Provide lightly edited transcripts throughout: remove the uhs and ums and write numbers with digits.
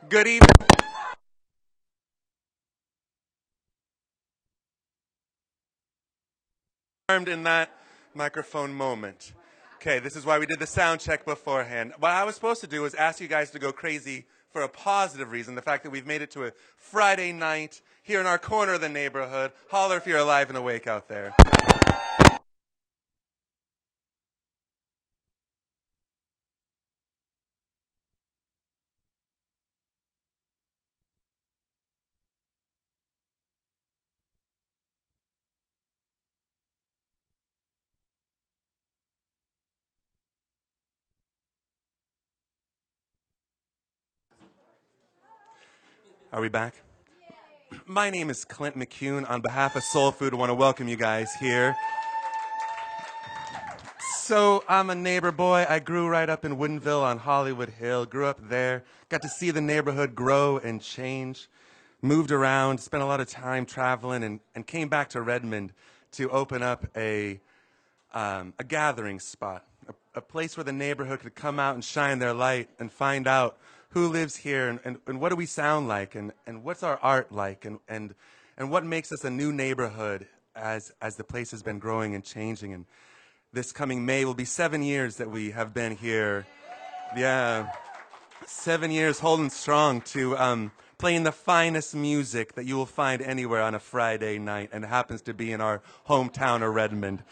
Good evening. Armed in that microphone moment. Okay, this is why we did the sound check beforehand. What I was supposed to do was ask you guys to go crazy for a positive reason, the fact that we've made it to a Friday night here in our corner of the neighborhood. Holler if you're alive and awake out there. Are we back? My name is Clint McCune. On behalf of Soul Food, I want to welcome you guys here. So I'm a neighbor boy. I grew right up in Woodinville on Hollywood Hill. Grew up there. Got to see the neighborhood grow and change. Moved around. Spent a lot of time traveling and came back to Redmond to open up a gathering spot, a place where the neighborhood could come out and shine their light and find out who lives here and what do we sound like and what's our art like and what makes us a new neighborhood as the place has been growing and changing. And this coming May will be 7 years that we have been here. Yeah, 7 years holding strong to playing the finest music that you will find anywhere on a Friday night, and it happens to be in our hometown of Redmond.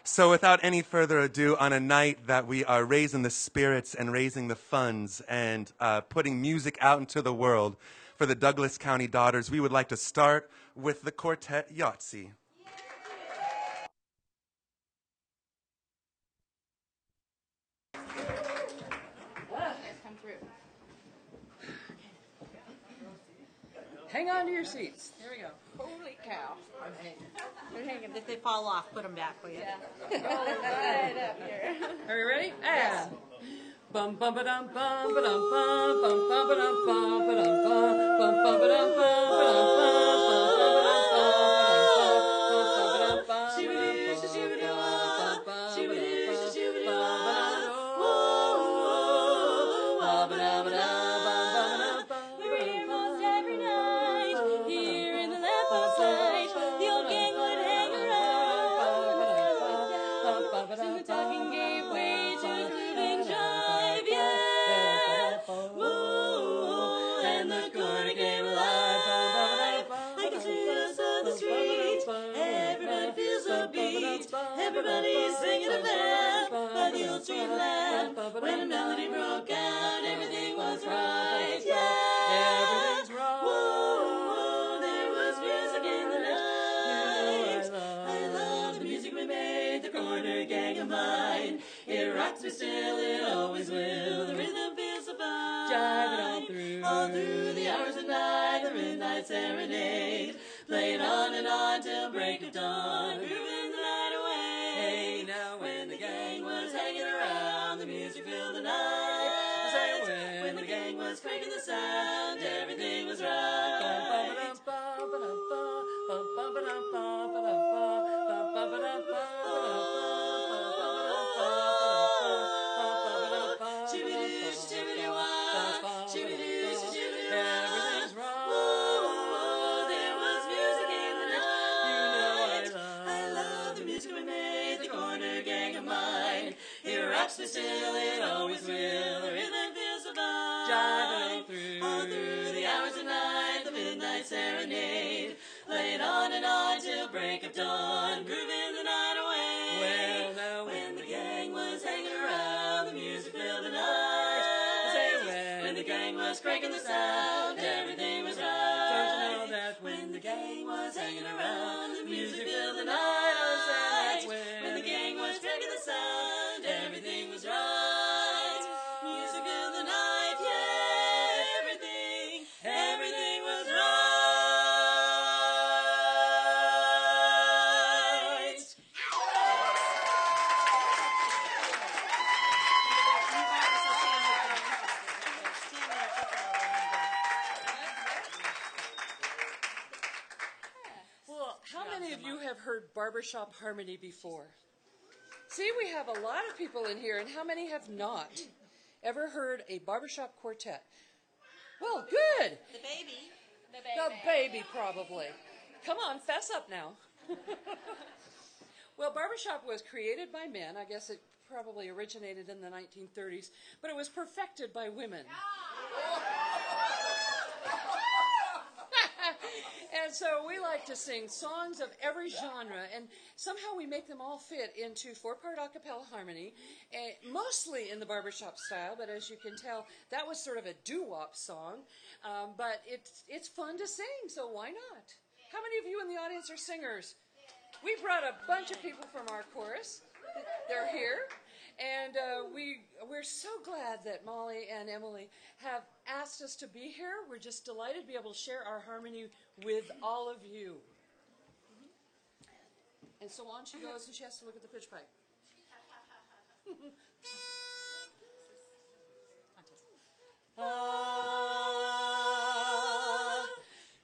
So without any further ado, on a night that we are raising the spirits and raising the funds and putting music out into the world for the Douglas County Daughters, we would like to start with the quartet Yahtzee. Hang on to your seats. Here we go. Holy cow. They're hanging. If they fall off, put them back, will you? Yeah. Right up here. Are we ready? And bum bum ba dum bum ba dum bum bum bum ba dum bum ba dum bum bum bum ba dum bum ba dum bum bum bum ba dum bum bum ba dum bum. Everybody's singing a band by the old street lamp. When a melody broke out, everything was right. Yeah, everything's right. Whoa, there was music in the night. I love the music we made, the corner gang of mine. It rocks me still, it always will. The rhythm feels so fine. Jiving all through the hours of night, the midnight serenade. Playing on and on till break of dawn. Grooving the night away. Now when the gang was hanging around, the music filled the night. When the gang was cranking the sound, everything was right. Still, it always will. The rhythm feels so fine. Jiving all through the hours of night, the midnight serenade. Playing on and on till break of dawn, grooving the night away. Well, now when the gang was hanging around, the music filled the night. When the gang was cranking the sound, everything was right. Don't you know that when the gang was hanging around, the music filled the night. When the gang was cranking the sound, everything was right. Music filled the night, yeah, everything was right. Well, how many of you have heard barbershop harmony before? See, we have a lot of people in here, and how many have not ever heard a barbershop quartet? Well, good. The baby. The baby, probably. Come on, fess up now. Well, barbershop was created by men. I guess it probably originated in the 1930s, but it was perfected by women. And so we like to sing songs of every genre, and somehow we make them all fit into 4-part a cappella harmony, mostly in the barbershop style, but as you can tell, that was sort of a doo-wop song, but it's fun to sing, so why not? How many of you in the audience are singers? We brought a bunch of people from our chorus. They're here. And we're so glad that Molly and Emily have asked us to be here. We're just delighted to be able to share our harmony with all of you. And so on she goes, and she has to look at the pitch pipe.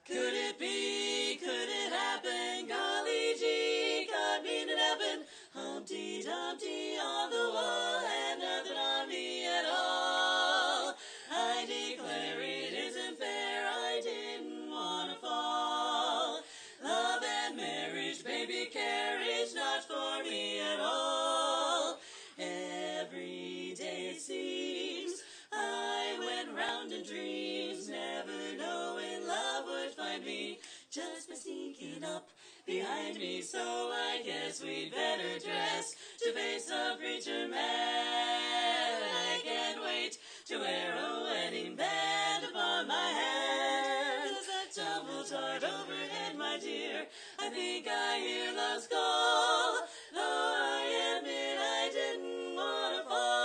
Could it be, could it happen, golly gee, God mean it happened, Humpty Dumpty on the wall had nothing on me at all. I declare it isn't fair, I didn't want to fall. Love and marriage, baby carriage, not for me at all. Every day it seems I went round in dreams, never knowing love would find me just by sneaking up behind me. So I guess we'd better dress to face the preacher man. I can't wait to wear a wedding band upon my head. As I tumble tart overhead, my dear, I think I hear love's call, though I admit I didn't want to fall.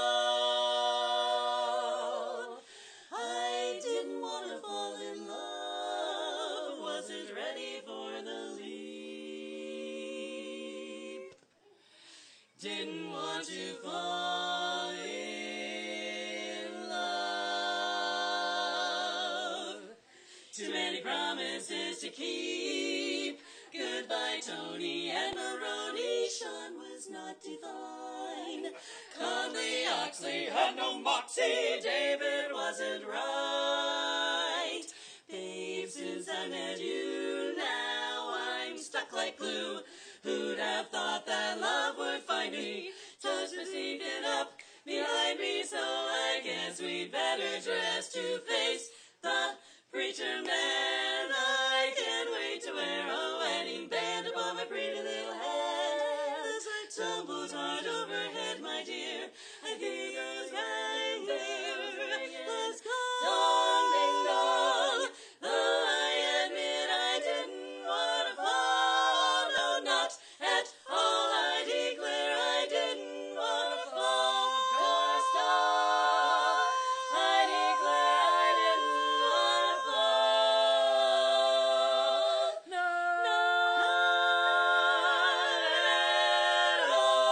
I didn't want to fall in love, wasn't ready for the leap. Didn't want to fall in love. Too many promises to keep. Goodbye, Tony and Maroney. Sean was not divine. Conley Oxley had no moxie. David wasn't right. Babe, since I met you, now I'm stuck like glue. Who'd have thought that love would find me? Just for sneaking up behind me. So I guess we'd better dress to face the preacher man. I can't wait to wear a wedding band upon my pretty little head. As I tumble tart overhead, my dear, I think those right there. Let's go. Dong, ding, dong. Though I admit I didn't want to fall. No, not at all. I declare I didn't want to fall. Ghost dog. I declare I didn't want to fall. No. Not at all.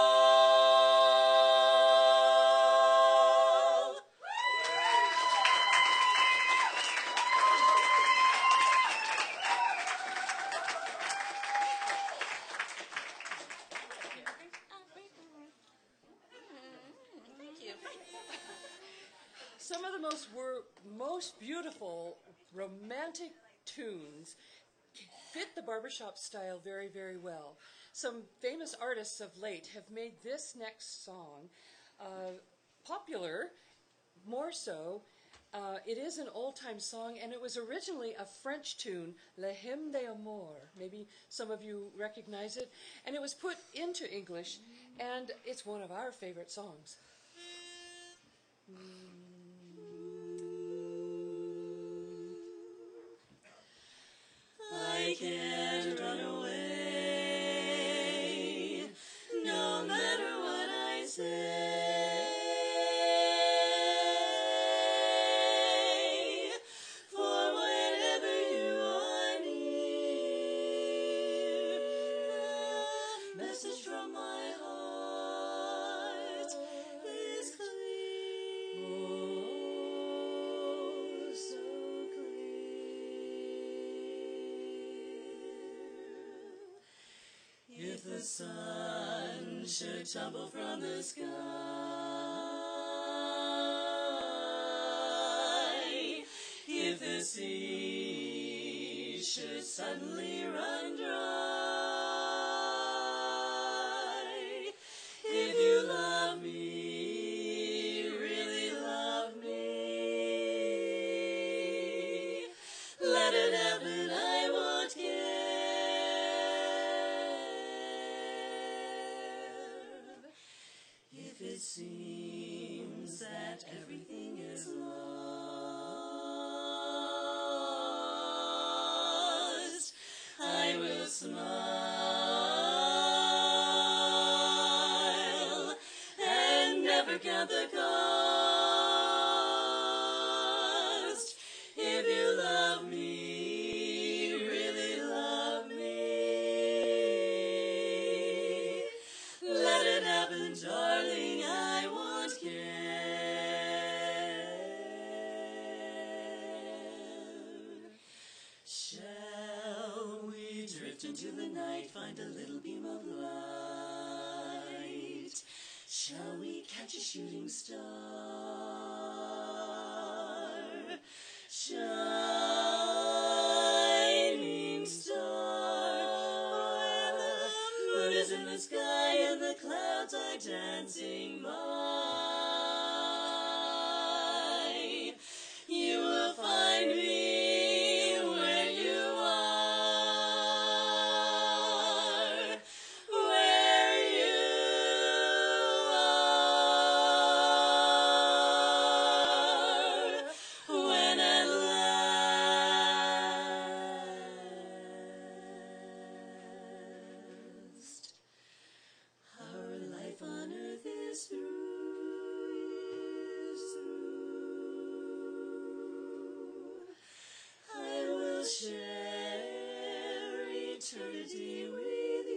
Thank you. Some of the most beautiful romantic tunes fit the barbershop style very, very well. Some famous artists of late have made this next song popular, more so. It is an old-time song, and it was originally a French tune, Le Hymne d'Amour. Maybe some of you recognize it. And it was put into English, and it's one of our favorite songs. I can't run away, no matter what I say. For whenever you are near, the message from my heart is clear. Oh, so clear. If the sun should tumble from the sky, if should suddenly run dry. If you love me, really love me, let it happen, I won't care. If it seems that everything is lost, I will smile and never count the cost. If you love me, really love me, let it happen, darling, I won't care. Shall we drift into the night, find a little beam of light? Shall we catch a shooting star? Shining star, when the moon is in the sky and the clouds are dancing by, you will find me where you are, where you are, when at last our life on earth is through. I will share eternity with you.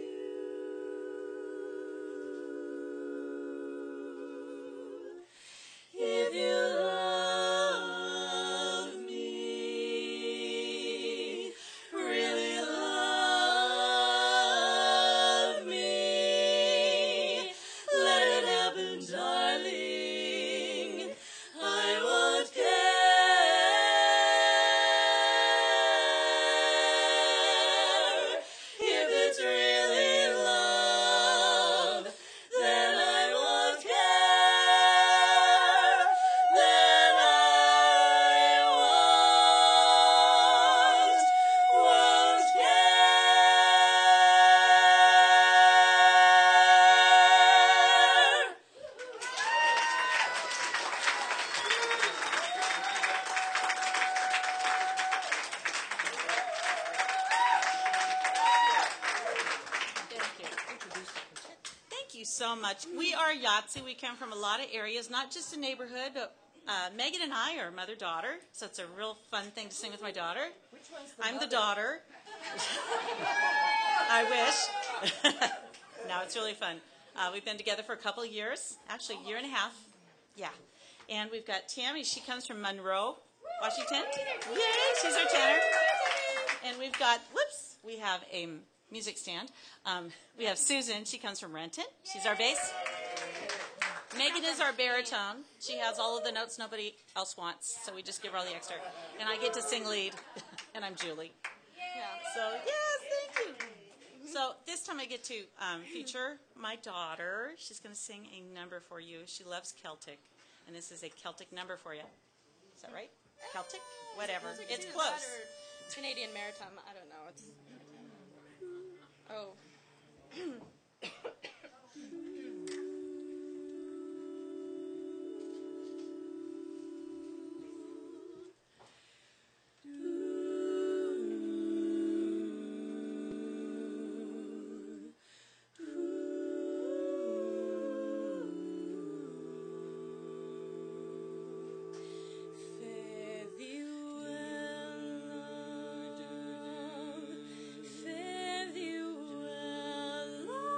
If you love me, really love me, let it happen, darling, I won't care. If it's really love, then I won't care. Then I won't care. Thank you so much. We are Yahtzee. We come from a lot of areas, not just a neighborhood, but Megan and I are mother-daughter, so it's a real fun thing to sing with my daughter. Which one's the I'm the mother? daughter. I wish. No, it's really fun. We've been together for a couple of years, actually a year and a half. Yeah. And we've got Tammy. She comes from Monroe, Washington. Yay, she's our tenor. And we've got, we have a music stand. We have Susan. She comes from Renton. She's our bass. Megan is our baritone. She has all of the notes nobody else wants, so we just give her all the extra. And I get to sing lead, and I'm Julie. So, yes, thank you. So this time I get to feature my daughter. She's going to sing a number for you. She loves Celtic, and this is a Celtic number for you. Is that right? Celtic? Whatever. It's close. Canadian Maritime. I don't know. It's Fare thee well,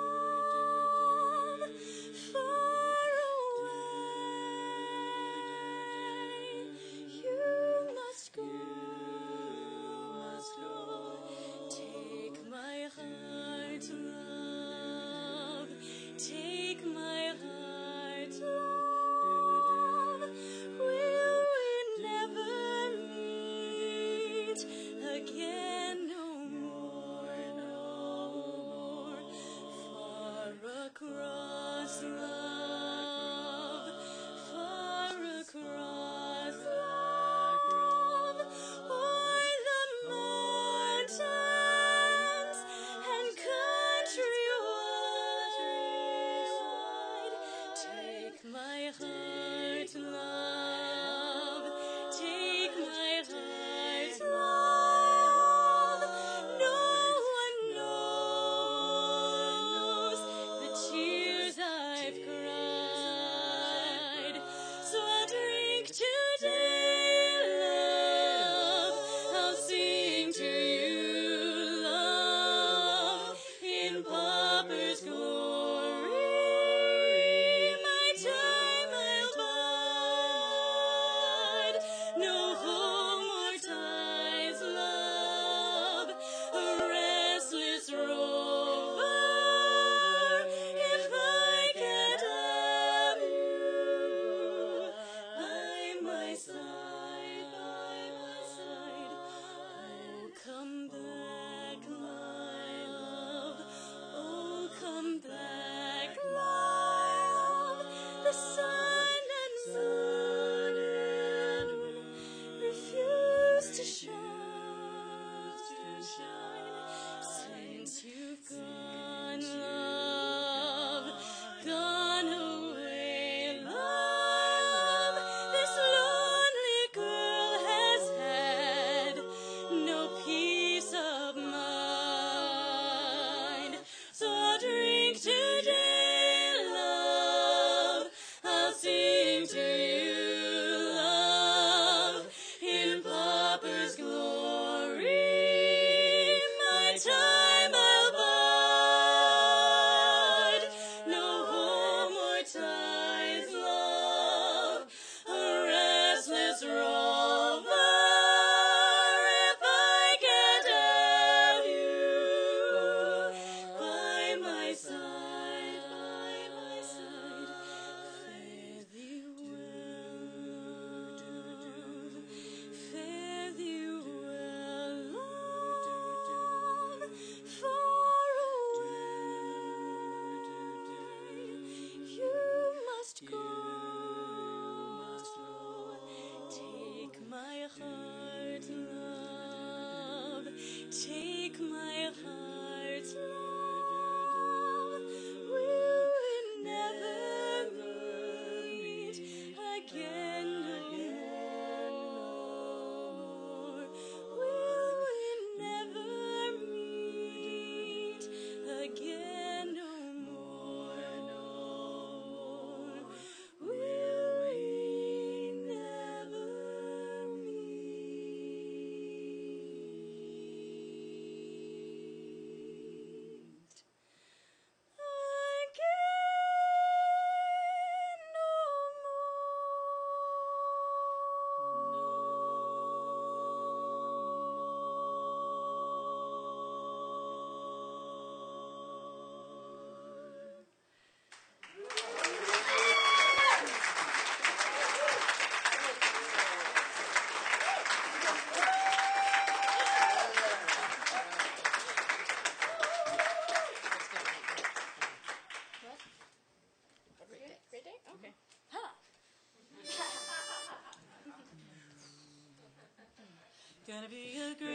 Gonna be a great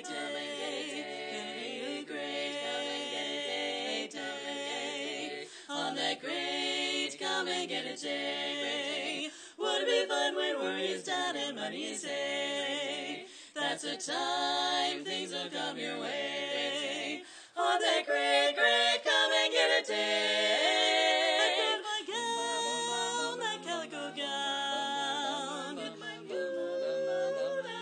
day. Gonna be a great day. On that great come and get it day. Would it be fun when worry is done and money is hay? That's the time things will come your way. On that great come and get it day. My gown, that calico gown. That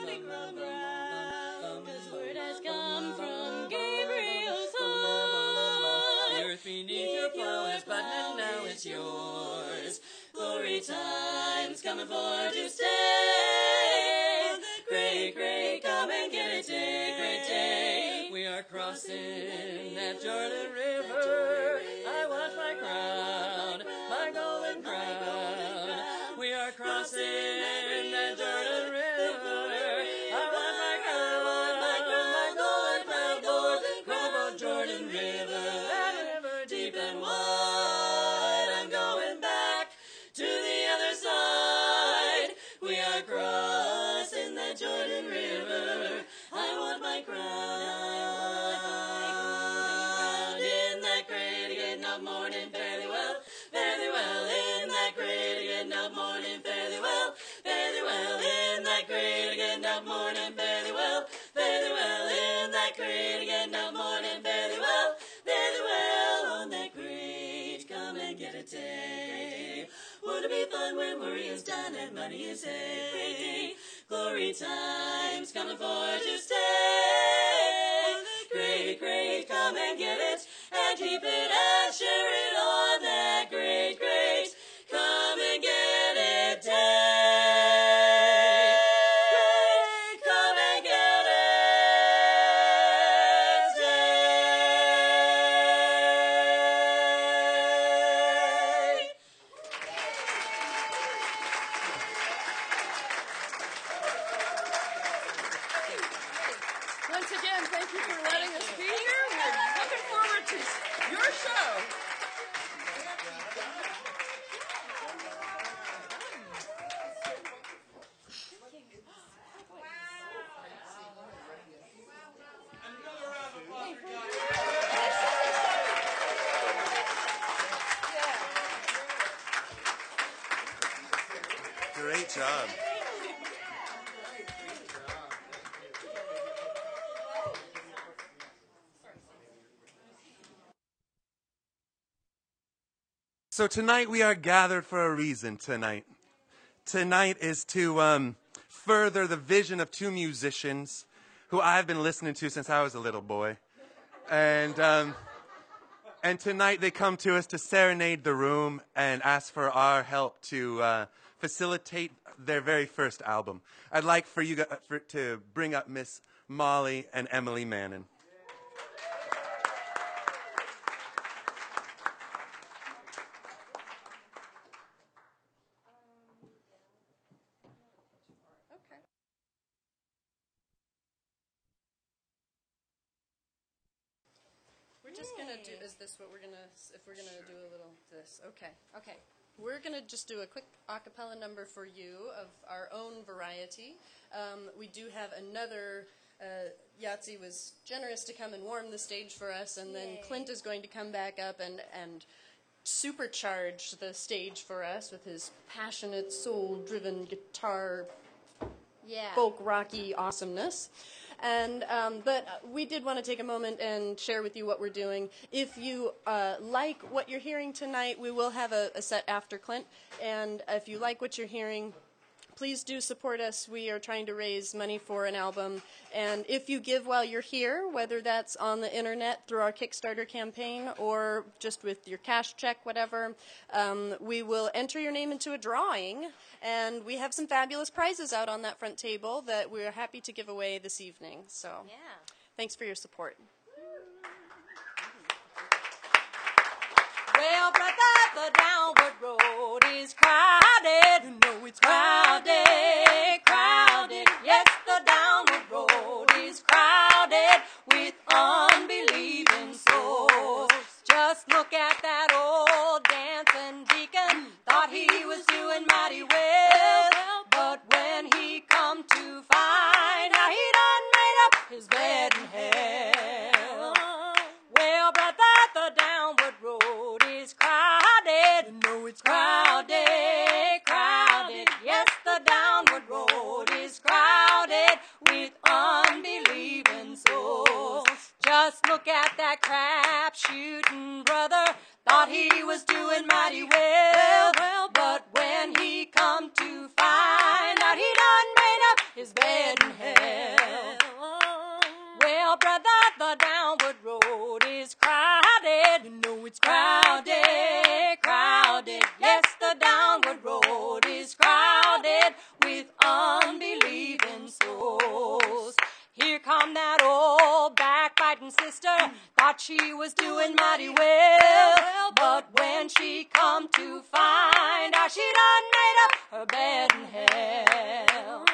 negro brown. 'Cause word has come from Gabriel's heart. The earth beneath your plow is buttoned, now it's yours. Glory time's coming for to stay. Great, come and get it day, great day. We are crossing that Jordan River. I want my crown, my golden crown. We are crossing that Jordan River. I want my crown, my golden crown. Over Jordan River, that river deep and wide. I'm going back to the other side. We are crossing the Jordan River. I want my crown. In that great again of morning, fairly well. In that great again of morning, fairly well. In that great again of morning, fairly well. In that great again of morning, fairly well. On that great, come and get a day. Would it be fun when worry is done and money is hay? Glory time's coming for to stay. Great, come and get it and keep it and share it on that great, come and get it day. Great, come and get it day. Once again, thank you for letting us be here. We're looking forward to your show. Great job. So tonight we are gathered for a reason tonight. Tonight is to further the vision of two musicians who I've been listening to since I was a little boy. And tonight they come to us to serenade the room and ask for our help to facilitate their very first album. I'd like for you to bring up Miss Molly and Emily Mannon. We're just gonna do. Is this what we're gonna? If we're gonna do a little this? Okay. We're gonna just do a quick a cappella number for you of our own variety. We do have another. Yahtzee was generous to come and warm the stage for us, and then Clint is going to come back up and supercharge the stage for us with his passionate, soul-driven guitar, folk rocky awesomeness. And but we did want to take a moment and share with you what we're doing. If you like what you're hearing tonight, we will have a set after Clint. And if you like what you're hearing, please do support us. We are trying to raise money for an album. And if you give while you're here, whether that's on the internet through our Kickstarter campaign or just with your cash check, whatever, we will enter your name into a drawing. And we have some fabulous prizes out on that front table that we're happy to give away this evening. So thanks for your support. Well, brother, the downward road is crowded. You know it's crowded, crowded. Yes, the downward road is crowded with unbelieving souls. Just look at that old dancing deacon. Thought he was doing mighty well, but when he come to that crap shooting brother thought he was doing mighty well. But when he come to find out he done made up his bed in hell. Well, brother, the downward road is crowded. You know it's crowded, crowded. Yes, the downward road is crowded with unbelieving souls. Here come that old backbiting sister, thought she was doing mighty well. But when she come to find out she done made up her bed in hell.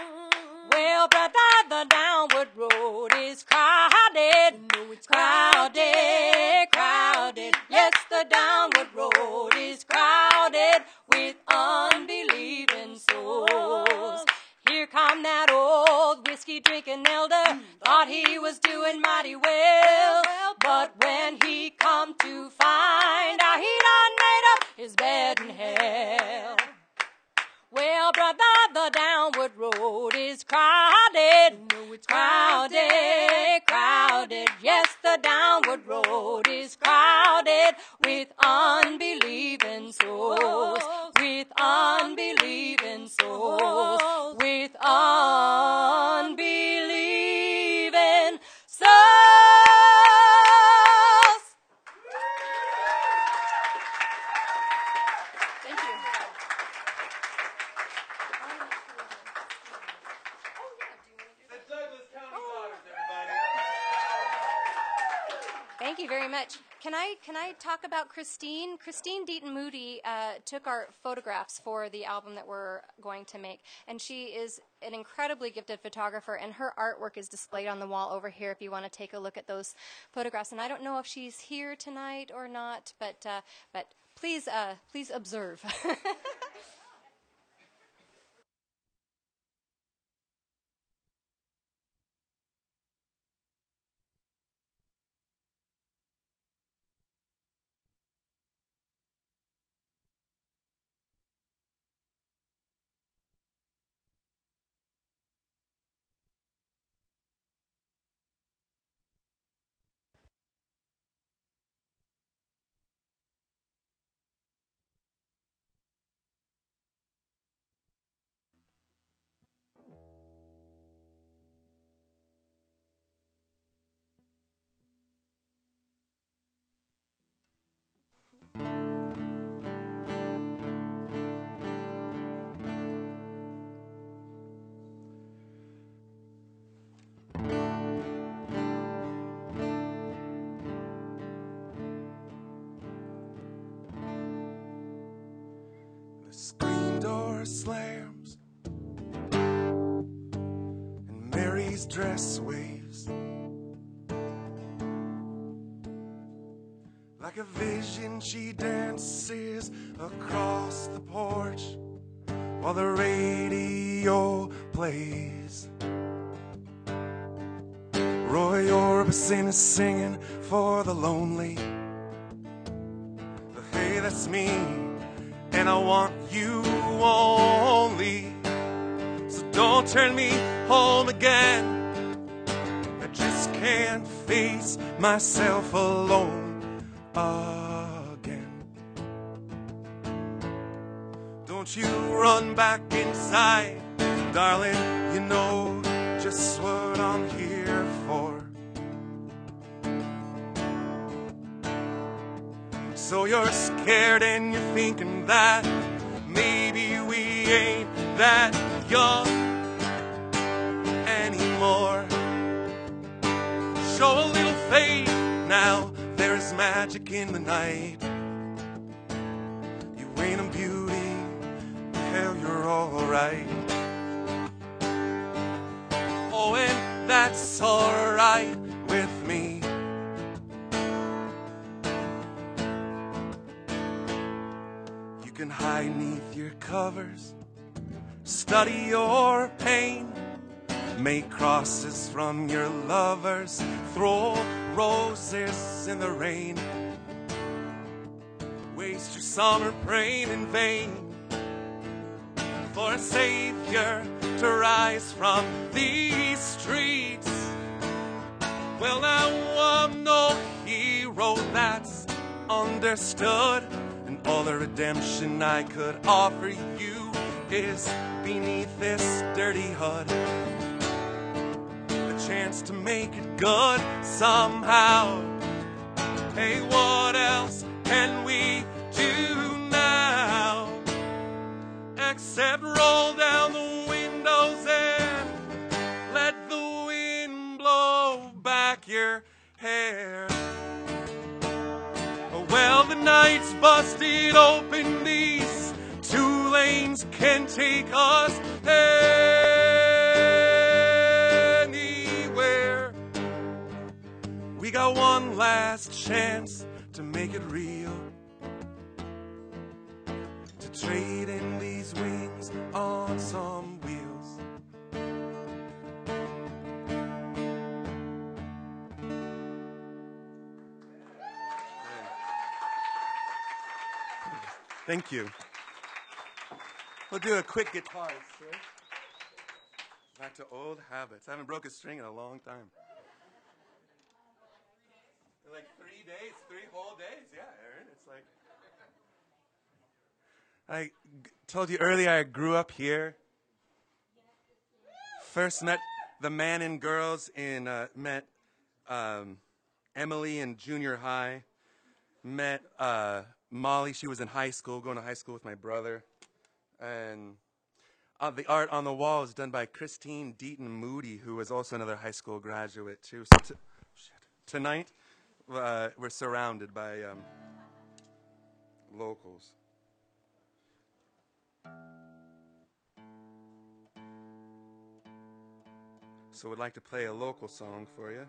Well, brother, the downward road is crowded. No, it's crowded, crowded. Yes, the downward road is crowded with unbelieving souls. Here come that old whiskey-drinking elder, thought he was doing mighty well. But when he come to find out he done made up his bed in hell. Well, brother, the downward road is crowded. No, it's crowded, crowded. Yes, the downward road is crowded with unbelieving souls. With unbelieving souls. With unbelieving souls. Thank you. The Douglas County Daughters, everybody. Thank you very much. Can I talk about Christine? Christine Deaton Moody took our photographs for the album that we're going to make, and she is an incredibly gifted photographer, and her artwork is displayed on the wall over here if you want to take a look at those photographs. And I don't know if she's here tonight or not, but please observe. The screen door slams and Mary's dress waves like a vision. She dances across the porch while the radio plays. Roy Orbison is singing for the lonely. But hey, that's me, and I want you only. So don't turn me home again. I just can't face myself alone again. Don't you run back inside, darling. You know just what I'm here for. So you're scared and you're thinking that maybe we ain't that young anymore. Show a little faith now, there's magic in the night. You ain't a beauty, hell, you're alright. Oh, and that's alright with me. You can hide neath your covers, study your pain, make crosses from your lovers, throw roses in the rain, waste your summer praying in vain for a savior to rise from these streets. Well, I am no hero that's understood, and all the redemption I could offer you is beneath this dirty hood. A chance to make it good somehow. Hey, what else can we do now except roll down the windows and let the wind blow back your hair? Well, the night's busted open, these 2 lanes can take us anywhere. We got one last chance to make it real, to trade in these wings on some wheels. Thank you. We'll do a quick guitar switch. Back to old habits. I haven't broke a string in a long time. Like 3 days, 3 whole days. Yeah, Aaron, it's like... I told you earlier I grew up here. First met the man and girls in, met Emily in junior high. Met Molly, she was in high school, going to high school with my brother. And the art on the wall is done by Christine Deaton Moody, who was also another high school graduate, too. So tonight, we're surrounded by locals. So we'd like to play a local song for you.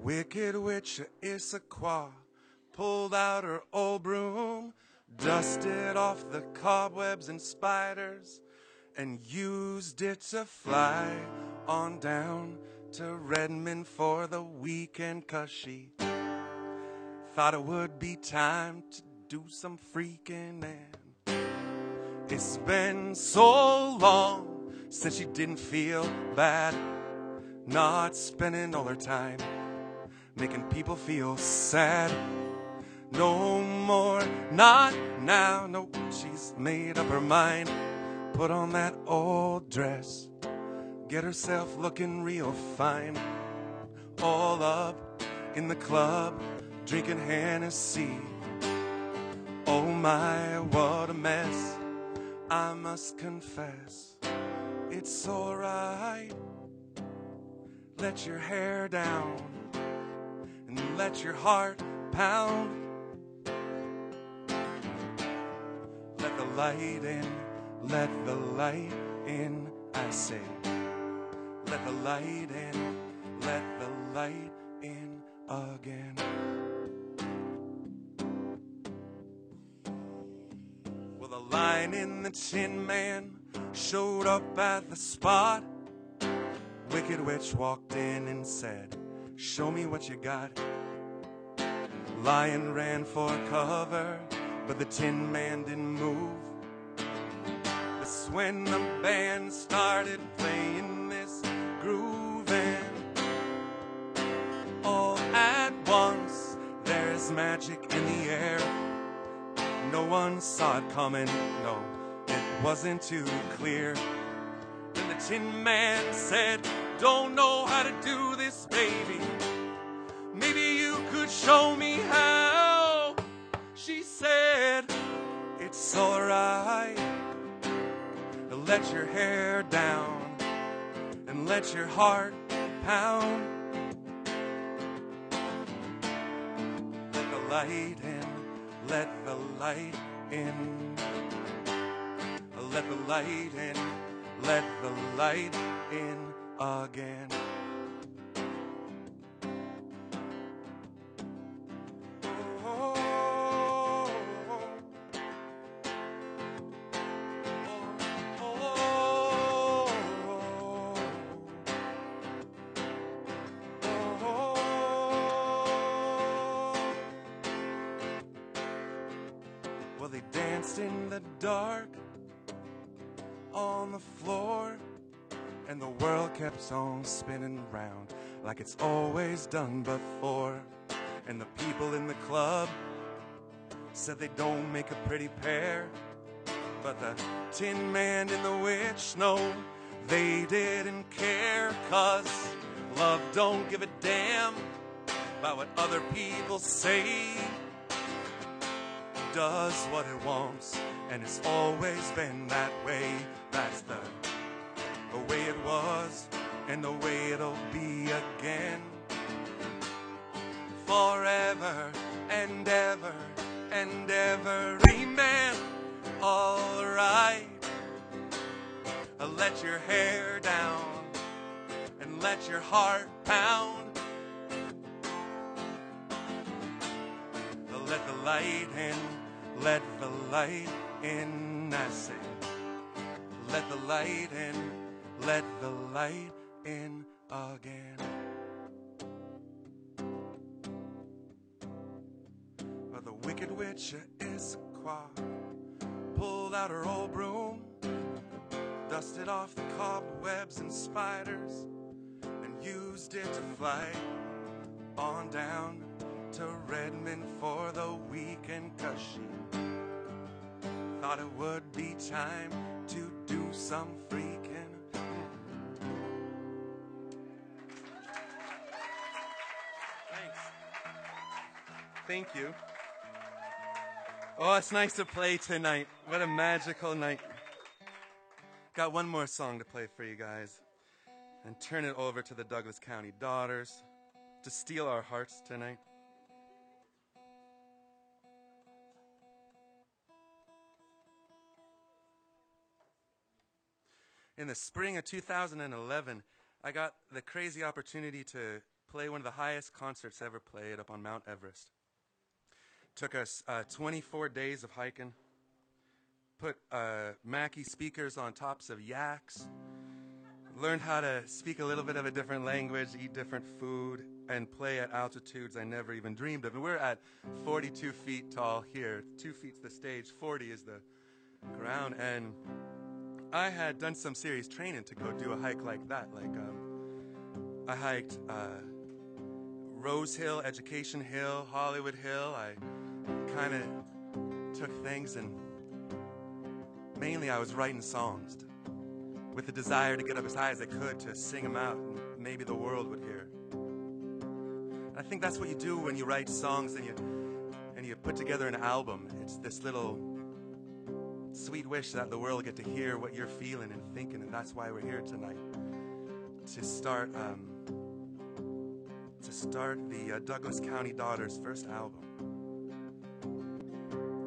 Wicked witch of Issaquah pulled out her old broom, dusted off the cobwebs and spiders, and used it to fly on down to Redmond for the weekend, 'cause she thought it would be time to do some freaking. And it's been so long since she didn't feel bad, not spending all her time making people feel sad. No more, not now. Nope, she's made up her mind. Put on that old dress, get herself looking real fine. All up in the club, drinking Hennessy. Oh my, what a mess, I must confess. It's alright, let your hair down and let your heart pound. Let the light in, let the light in, I say. Let the light in, let the light in again. Well, the line in the Tin Man showed up at the spot. Wicked Witch walked in and said, show me what you got. Lion ran for cover, but the Tin Man didn't move. That's when the band started playing this groove, and all at once there's magic in the air. No one saw it coming, no, it wasn't too clear. Then the Tin Man said, don't know how to do this, baby. Maybe you could show me how. She said, it's alright. Let your hair down and let your heart pound. Let the light in, let the light in. Let the light in, let the light in again. Well, they danced in the dark on the floor, and the world kept on spinning round like it's always done before. And the people in the club said they don't make a pretty pair, but the Tin Man and the Witch, no, they didn't care, 'cause love don't give a damn about what other people say. Does what it wants, and it's always been that way. That's the way it was, and the way it'll be again. Forever and ever and every man. All right, let your hair down and let your heart pound. Let the light in, let the light in, I say. Let the light in, let the light in again. But the wicked witch Issaquah pulled out her old broom, dusted off the cobwebs and spiders, and used it to fly on down to Redmond for the weekend, 'cause she thought it would be time to do some freaking. Thanks. Thank you. Oh, it's nice to play tonight. What a magical night. Got one more song to play for you guys, and turn it over to the Douglas County Daughters to steal our hearts tonight. In the spring of 2011, I got the crazy opportunity to play one of the highest concerts ever played up on Mount Everest. Took us 24 days of hiking, put Mackie speakers on tops of yaks, learned how to speak a little bit of a different language, eat different food, and play at altitudes I never even dreamed of. And we're at 42 feet tall here. 2 feet's the stage, 40 is the ground, and I had done some serious training to go do a hike like that. Like, I hiked Rose Hill, Education Hill, Hollywood Hill. I kind of took things, and mainly I was writing songs with the desire to get up as high as I could to sing them out, and maybe the world would hear. I think that's what you do when you write songs and you put together an album. It's this little sweet wish that the world will get to hear what you're feeling and thinking, and that's why we're here tonight, to start the Douglas County Daughters' first album.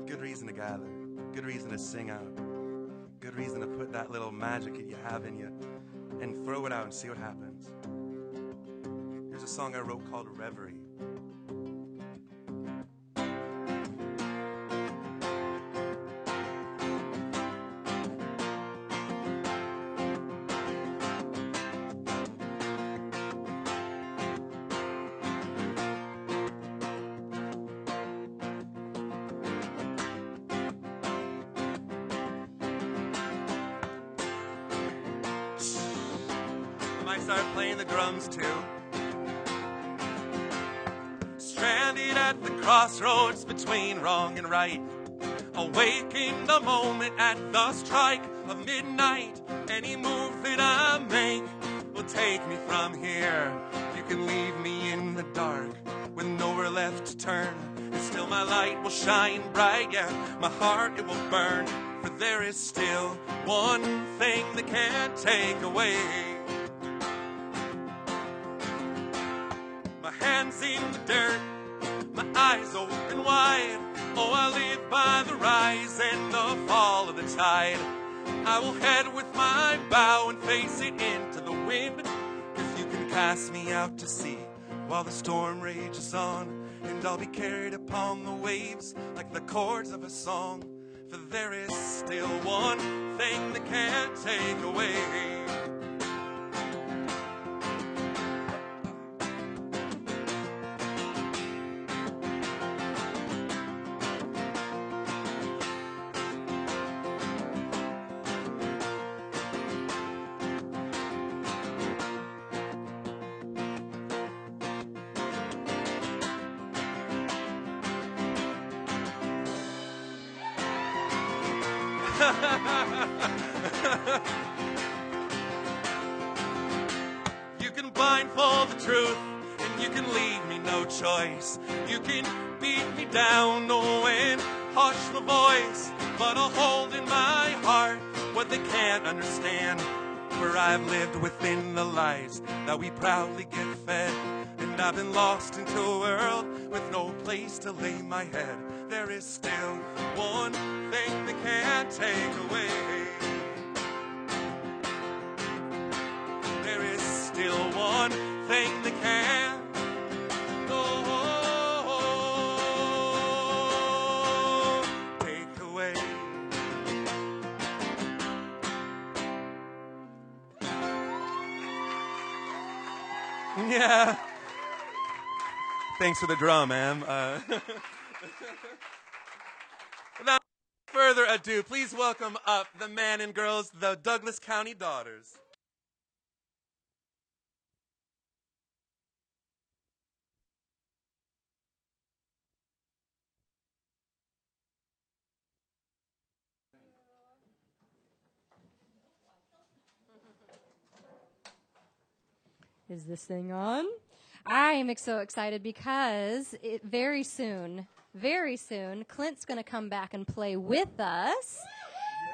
Good reason to gather, good reason to sing out, good reason to put that little magic that you have in you and throw it out and see what happens. Here's a song I wrote called Reverie. I start playing the drums too. Stranded at the crossroads between wrong and right, awaking the moment at the strike of midnight. Any move that I make will take me from here. You can leave me in the dark with nowhere left to turn, and still my light will shine bright. Yeah, my heart, it will burn, for there is still one thing that can't take away. My hands in the dirt, my eyes open wide. Oh, I live by the rise and the fall of the tide. I will head with my bow and face it into the wind. If you can cast me out to sea while the storm rages on, and I'll be carried upon the waves like the chords of a song. For there is still one thing that can't take away. You can blindfold the truth, and you can leave me no choice. You can beat me down, oh, and hush the voice, but I'll hold in my heart what they can't understand. For I've lived within the lies that we proudly get fed, and I've been lost into a world with no place to lay my head. There is still one thing they can't take away. There is still one thing they can't take away. Yeah. Thanks for the drum, ma'am. Without further ado, please welcome up the man and girls, the Douglas County Daughters. Is this thing on? I am so excited because very soon, Clint's going to come back and play with us.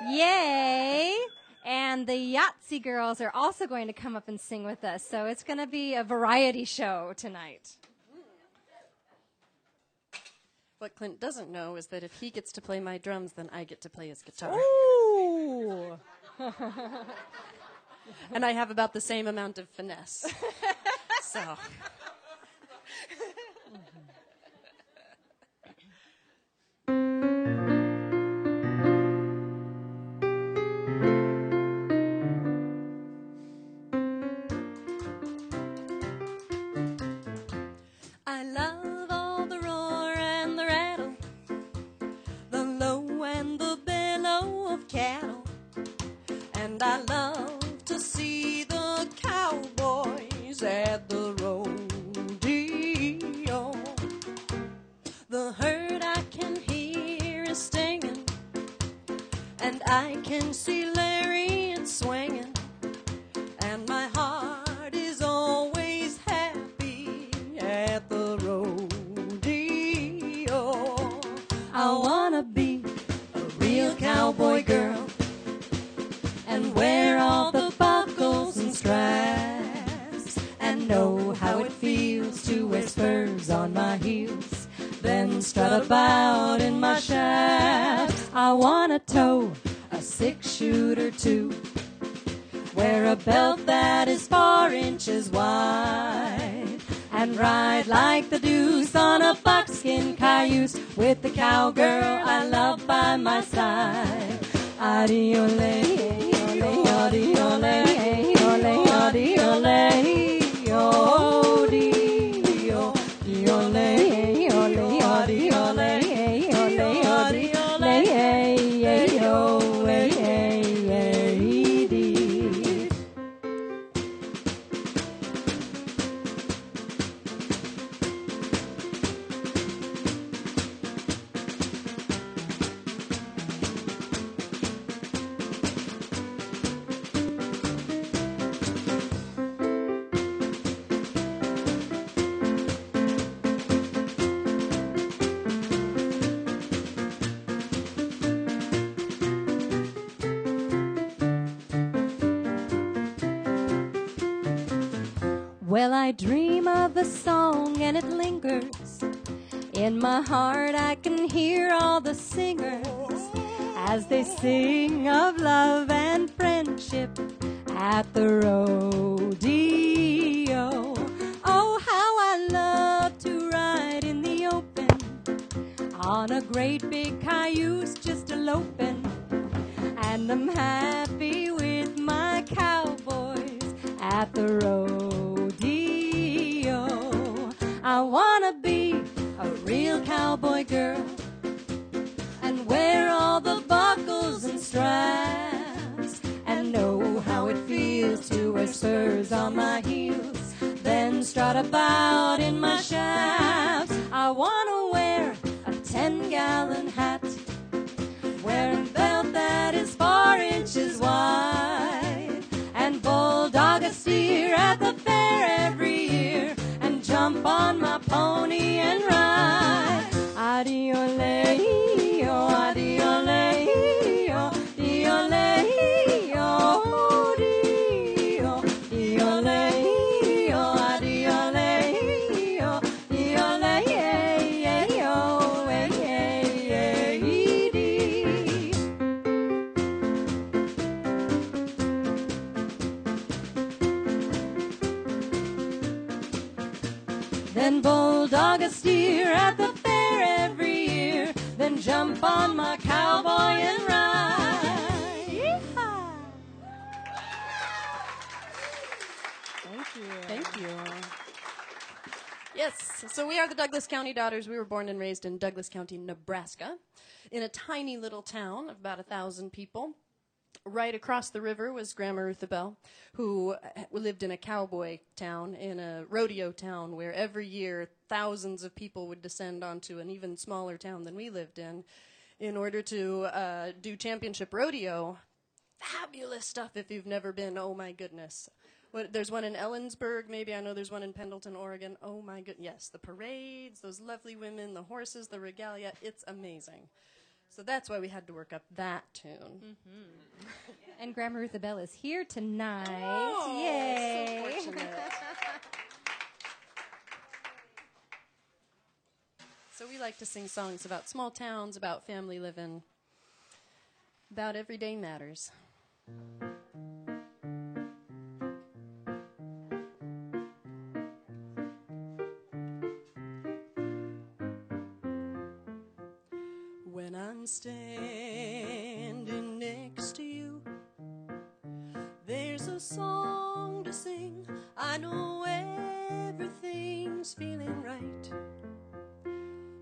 Yay! And the Yahtzee girls are also going to come up and sing with us. So it's going to be a variety show tonight. What Clint doesn't know is that if he gets to play my drums, then I get to play his guitar. Ooh! And I have about the same amount of finesse. So. I love all the roar and the rattle, the low and the bellow of cattle, and I love to see the cowboys at the rodeo. The herd I can hear is stinging, and I can see lariats swinging, and my heart is always happy at the rodeo. I wanna be a real cowboy girl and wear all the buckles and straps, and know how it feels to wear spurs on my heels, then strut about in my shafts. I wanna tow a 6-shooter too, wear a belt that is 4 inches wide, and ride like the deuce on a buckskin cayuse with the cowgirl I love by my side. Adiole. Odi, ole, ole, odi, ole, odi, ole, ole, odi, ole, ole, odi, ole, Well, I dream of a song and it lingers. In my heart I can hear all the singers. as they sing of love and friendship at the rodeo. Oh, how I love to ride in the open on a great big cayuse just a-lopin', and I'm happy with my cowboys at the rodeo. I wanna be a real cowboy girl and wear all the buckles and straps, and know how it feels to wear spurs on my heels, then strut about in my shafts. I wanna wear a 10-gallon hat, wear a belt that is 4 inches wide, and bulldog a steer at the fair every year, and jump on my pony and ride. Adi-o-le-o, adi-o-le-o, di-o-le-o, di-o, di-o-le-o, adi-o-le-o, di-o-le-o, e-e-e-e-dee. Then bulldog a steer at the fair every year, then jump on my cowboy and ride. Yeehaw! Thank you. Thank you. Yes, so we are the Douglas County Daughters. We were born and raised in Douglas County, Nebraska, in a tiny little town of about 1,000 people. Right across the river was Grandma Ruthabel, who lived in a cowboy town, in a rodeo town, where every year thousands of people would descend onto an even smaller town than we lived in order to do championship rodeo. Fabulous stuff if you've never been. Oh, my goodness. There's one in Ellensburg, maybe. I know there's one in Pendleton, Oregon. Oh, my goodness. Yes, the parades, those lovely women, the horses, the regalia. It's amazing. So that's why we had to work up that tune. Mm-hmm. And Grandma Ruthabel is here tonight. Oh, yay! so fortunate. So we like to sing songs about small towns, about family living, about everyday matters. When I'm standing next to you, there's a song to sing. I know everything's feeling right.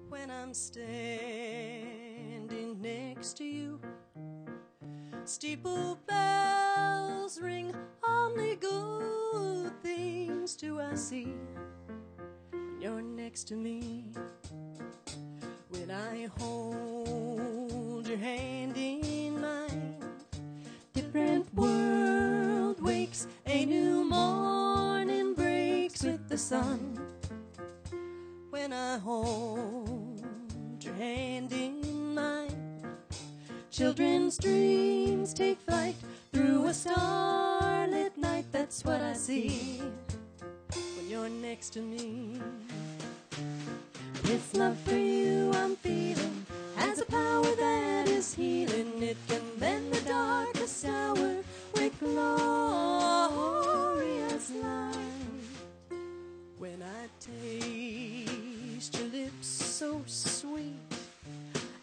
When I'm standing next to you, steeple bells ring. Only good things do I see when you're next to me. When I hold your hand in mine, different world wakes, a new morning breaks with the sun. When I hold your hand in mine, children's dreams take flight through a starlit night. That's what I see when you're next to me. This love for you I'm feeling has a power that is healing. It can bend the darkest hour with glorious light. When I taste your lips so sweet,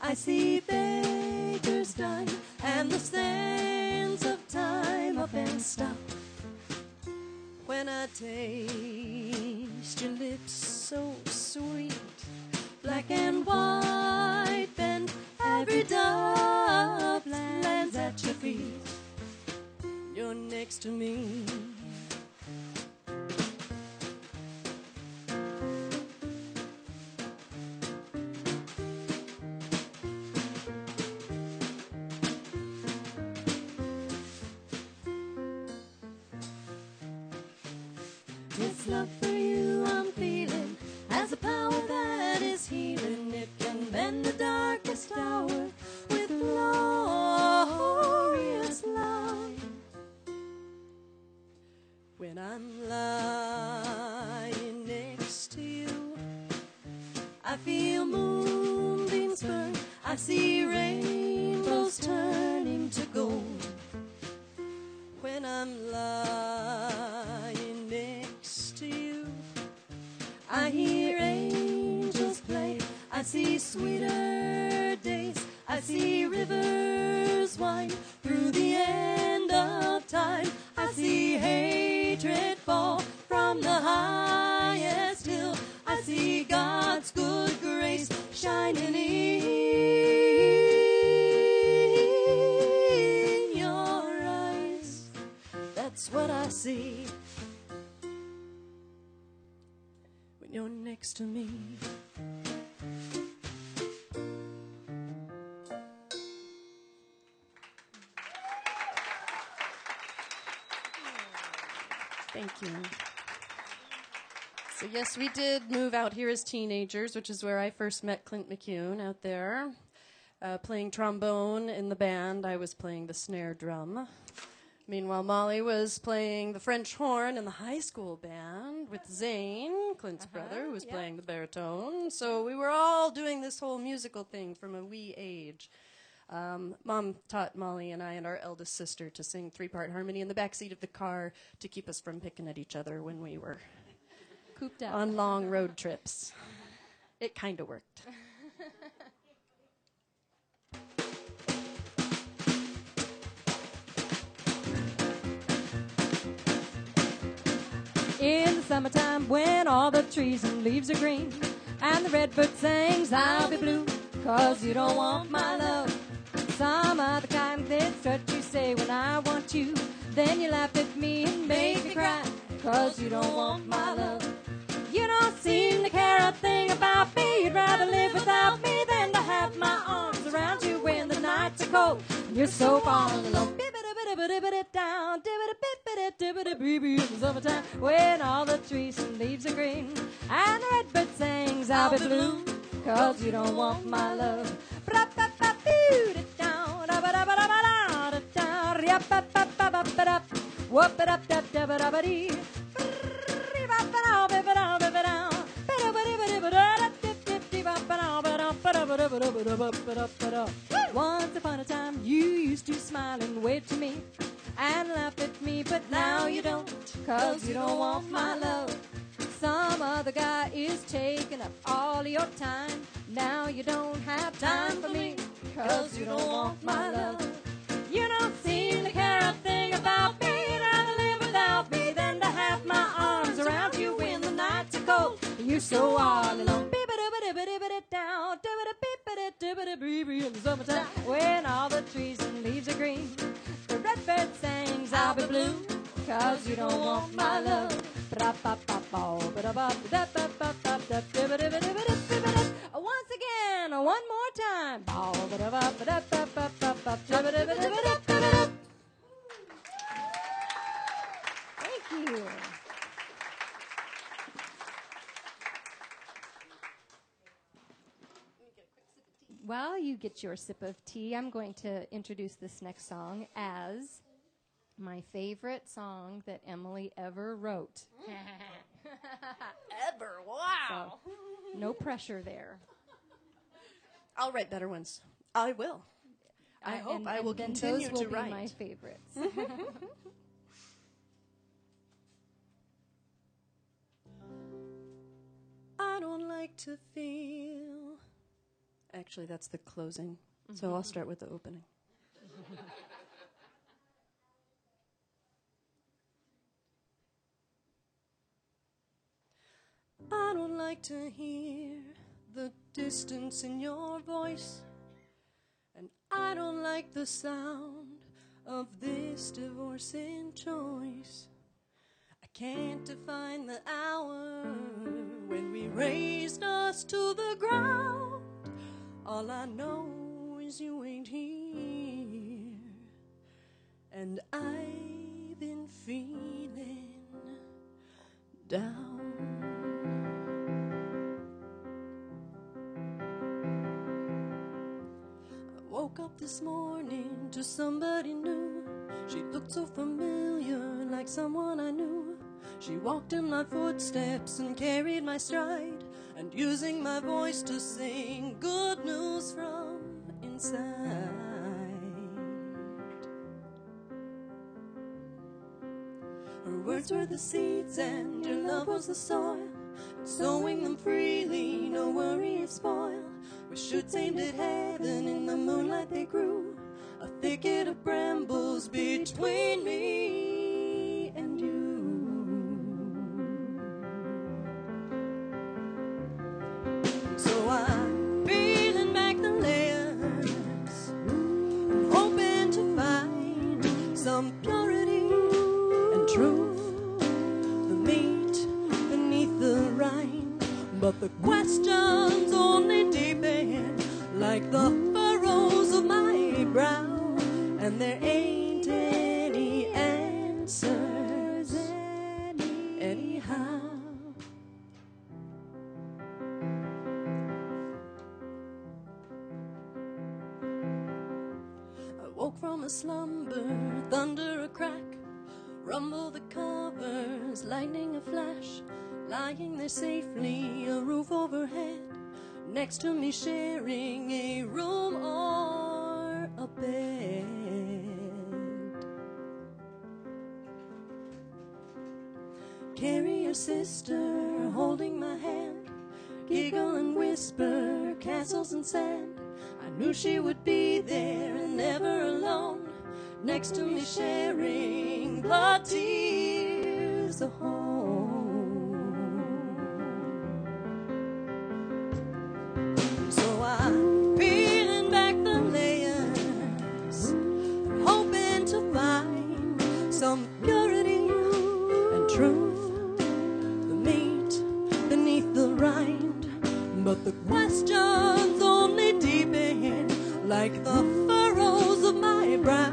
I see beggars dine and the sands of time up and stop. When I taste your lips so sweet, black and white, then every dove lands at your feet. You're next to me. This love for you I'm feeling has a power that is healing. It can bend the darkest hour with glorious light. When I'm lying next to you, I feel moonbeams burn. I see rainbows is turning to gold. When I'm lying next to you, I hear angels play. I see sweeter days. I see rivers wind through the end of time. I see hatred fall from the highest hill. I see God's good grace shining in your eyes. That's what I see when you're next to me. Thank you. So yes, we did move out here as teenagers, which is where I first met Clint McCune out there, playing trombone in the band. I was playing the snare drum. Meanwhile, Molly was playing the French horn in the high school band with Zane, Clint's brother, who was playing the baritone. So we were all doing this whole musical thing from a wee age. Mom taught Molly and I and our eldest sister to sing three-part harmony in the backseat of the car to keep us from picking at each other when we were Cooped up. on long road trips. It kind of worked. In the summertime when all the trees and leaves are green and the redbird sings, I'll be blue, 'cause you don't want my love. Some other kind, that's what you say when I want you. Then you laugh at me and make me cry, 'cause you don't want my love. You don't seem to care a thing about me. You'd rather live without me than to have my arms around you when the nights are cold and you're so far alone. Down, in the summertime when all the trees and leaves are green and the redbird sings, I'll be blue, 'cause you don't want my love. Once upon a time you used to smile and wave to me and laugh at me, but now you don't, 'cause you don't want my love. Some other guy is taking up all of your time. Now you don't have time for me, 'cause you don't want my love. You don't seem to care a thing about me. You'd rather live without me than to have my arms around you when the nights are cold and you're so all alone. Down, in the summertime when all the trees and leaves are green, the redbird sings, I'll be blue, 'cause you don't want my love. Once again, one more time. Thank you. While you get your sip of tea, I'm going to introduce this next song as my favorite song that Emily ever wrote. Ever, wow. So, no pressure there. I'll write better ones. I will. I hope and I will then continue those will to be write. my favorites. I don't like to feel. Actually, that's the closing. So I'll start with the opening. I don't like to hear the distance in your voice, and I don't like the sound of this divorcing choice. I can't define the hour when we raised us to the ground. All I know is you ain't here, and I've been feeling down. I woke up this morning to somebody new. She looked so familiar, like someone I knew. She walked in my footsteps and carried my stride, and using my voice to sing good news from inside. Her words were the seeds and her love was the soil. And sowing them freely, no worry of spoil. With shoots aimed at heaven, in the moonlight they grew. A thicket of brambles between me and you. So I'm peeling back the layers, hoping to find some purity and truth, the meat beneath the rind. But the questions only deepen like the furrows of my brow, and there ain't any answers anyhow. I woke from a slumber, thunder a crack, rumble the covers, lightning a flash, lying there safely, a roof overhead, next to me sharing a room or a bed. Carry your sister holding my hand, giggle and whisper, castles and sand. I knew she would be there and never alone, next to me sharing the tears of home. So I'm peeling back the layers, hoping to find some purity and truth, the meat beneath the rind. But the questions only deepen like the furrows of my brow,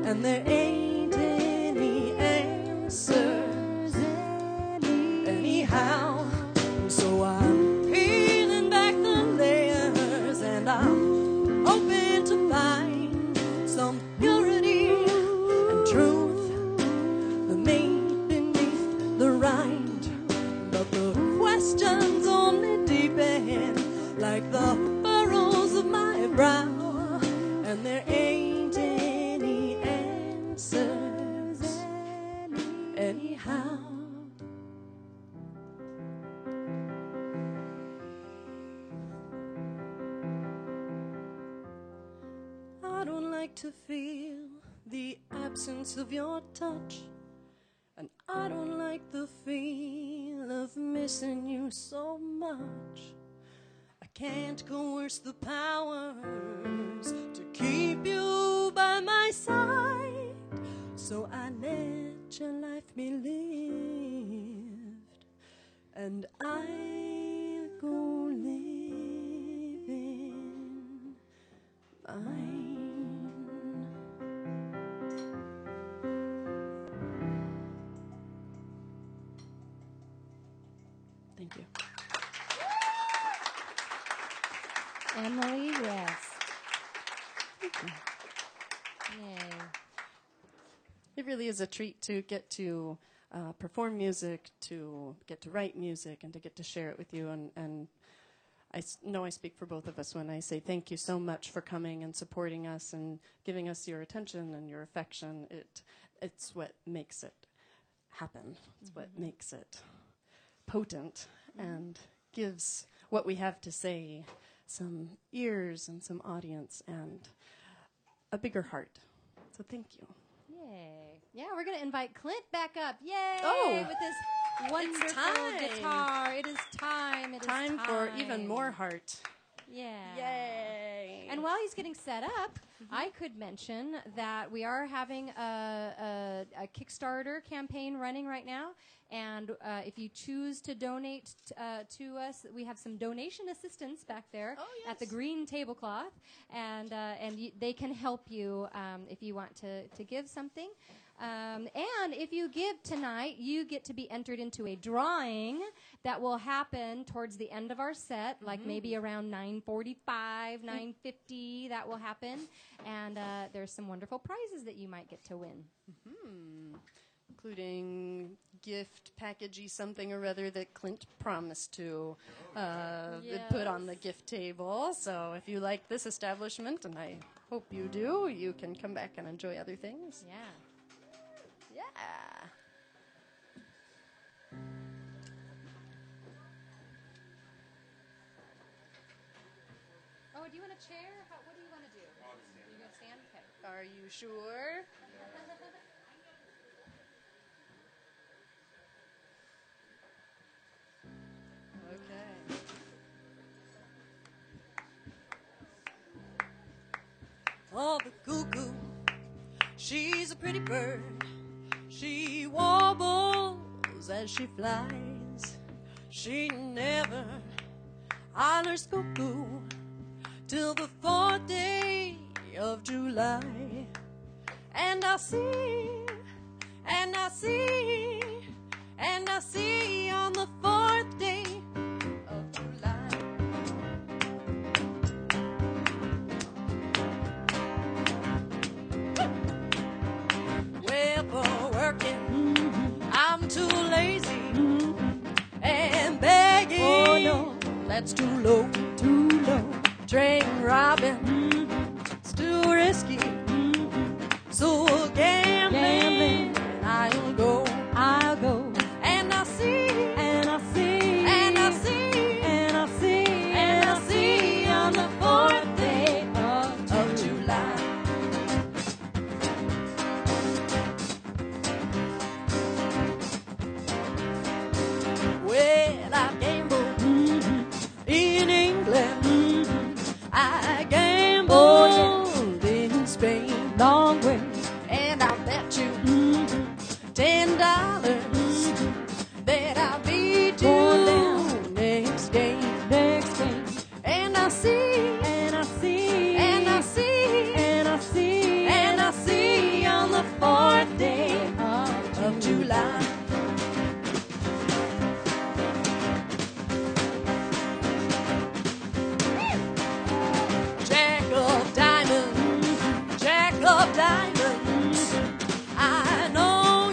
and there ain't any answers anyhow. So I'm peeling back the layers, and I'm hoping to find some purity and truth, the meat beneath the rind. But the questions only deepen like the furrows of my brow, and there ain't any answers anyhow. I don't like to feel the absence of your touch, and I don't like the feel of missing you so much. I can't coerce the powers to keep you by my side, so I let your life be lived, and I go living mine. Thank you. Emily, yes. Yay. It really is a treat to get to perform music, to get to write music, and to get to share it with you. And I know I speak for both of us when I say thank you so much for coming and supporting us and giving us your attention and your affection. It's what makes it happen. It's what makes it potent and gives what we have to say some ears and some audience and a bigger heart. So thank you. Yay. Yeah, we're going to invite Clint back up. Yay! Oh. With his wonderful time. guitar. It is time. It is Time for even more heart. Yeah. Yay. And while he's getting set up, I could mention that we are having a Kickstarter campaign running right now. And if you choose to donate to us, we have some donation assistance back there at the green tablecloth. And they can help you if you want to give something. And if you give tonight, you get to be entered into a drawing that will happen towards the end of our set, like maybe around 9:45, 9:50, that will happen. And there's some wonderful prizes that you might get to win. Including gift packagey something or other that Clint promised to put on the gift table. So if you like this establishment, and I hope you do, you can come back and enjoy other things. Yeah. Yeah. Oh, do you want a chair? What do you want to do? You going to stand? Okay. Are you sure? Okay. Oh, the cuckoo, she's a pretty bird. She warbles as she flies. She never hollers cuckoo till the 4th day of July. And I see, and I see, and I see on the 4th day of July. Well, for working, I'm too lazy, and begging, oh no, that's too low, too low. Train robbing, it's too risky. So gambling, I'll go, I'll go. And I see, and I see, and I see, and I see, and I see on the 4th day of July. Well, I gambled in England. I gambled in Spain, long way, and I'll bet you $10 that I'll beat you next game, next game. And I see, and I see, and I see, and I see, and I see on the 4th day of July. Jack of diamonds, Jack of diamonds. I know,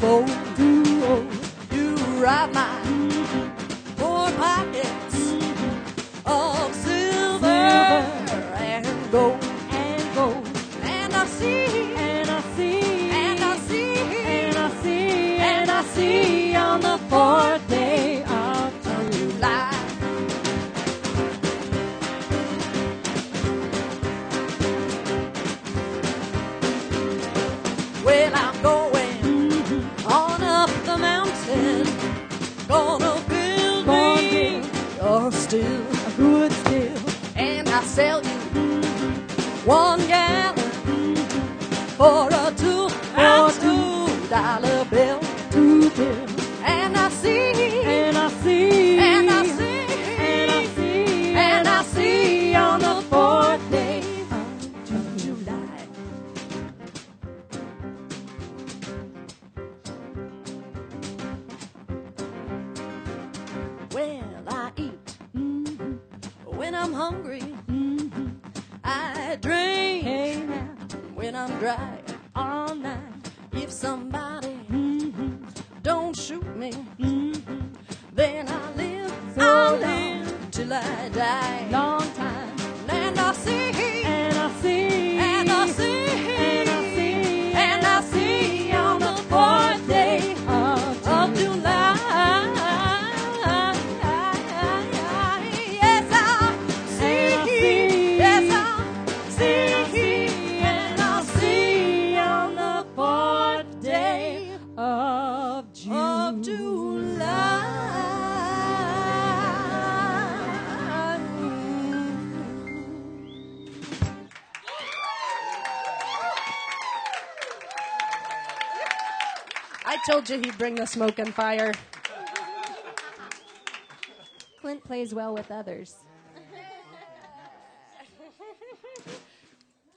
oh, too old. You rob my poor pockets of silver and gold, and gold. And I see, and I see, and I see, and I see, and I see on the 4th day of July. Well, I'm going on up the mountain, gonna build me a still, a good still, and I'll sell you 1 gallon for a $2 bill, 2 bill. And I see, and I see, and I see, and I see, and I see on the 4th day of July. Well, I eat when I'm hungry. I drink when I'm dry all night. If somebody don't shoot me, then I live, I'll live till I die. Long time. And I see, and I see, and I see, and I see, and I see on the 4th day of July. Yes, I see, yes, I see, and I see on the 4th day of July. I told you he'd bring the smoke and fire. Clint plays well with others.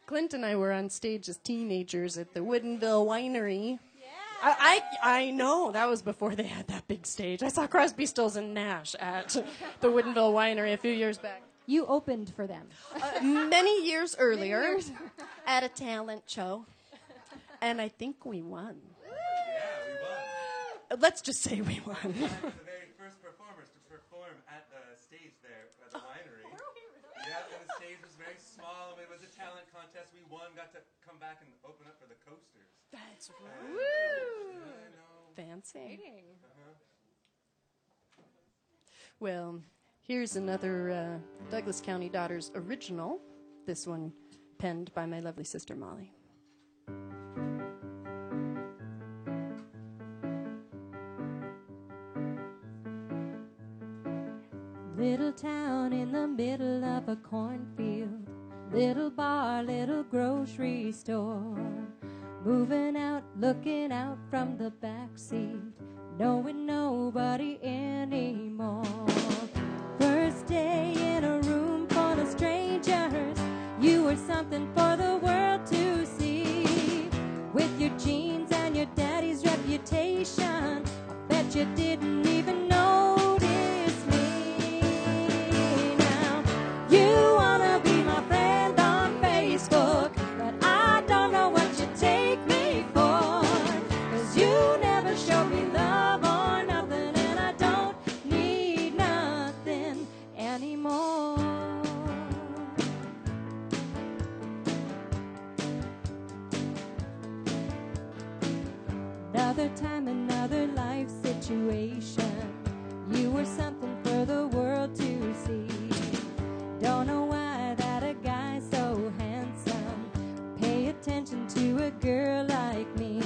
Clint and I were on stage as teenagers at the Woodinville Winery. I know, that was before they had that big stage. I saw Crosby, Stills, and Nash at the Woodinville Winery a few years back. You opened for them. Many years earlier at a talent show. And I think we won. Yeah, we won. Let's just say we won. I was the very first performers to perform at the stage there at the winery. Yeah, and the stage was very small. It was a talent contest. We won, got to come back and open up for the Coasters. That's And, Woo! yeah, I know. Fancy. Uh-huh. Well, Here's another Douglas County Daughters original. This one penned by my lovely sister Molly. Little town in the middle of a cornfield, little bar, little grocery store. Moving out, looking out from the back seat, knowing nobody anymore. First day in a room full of strangers, you were something for the world to see. With your jeans and your daddy's reputation, I bet you didn't even notice me. Now, you wanna be my friend on Facebook, but I don't know what you take me for. 'Cause you never show me love or nothing, and I don't need nothing anymore. Another time, another life situation. You were something for the world to see. Don't know why that a guy so handsome pay attention to a girl like me.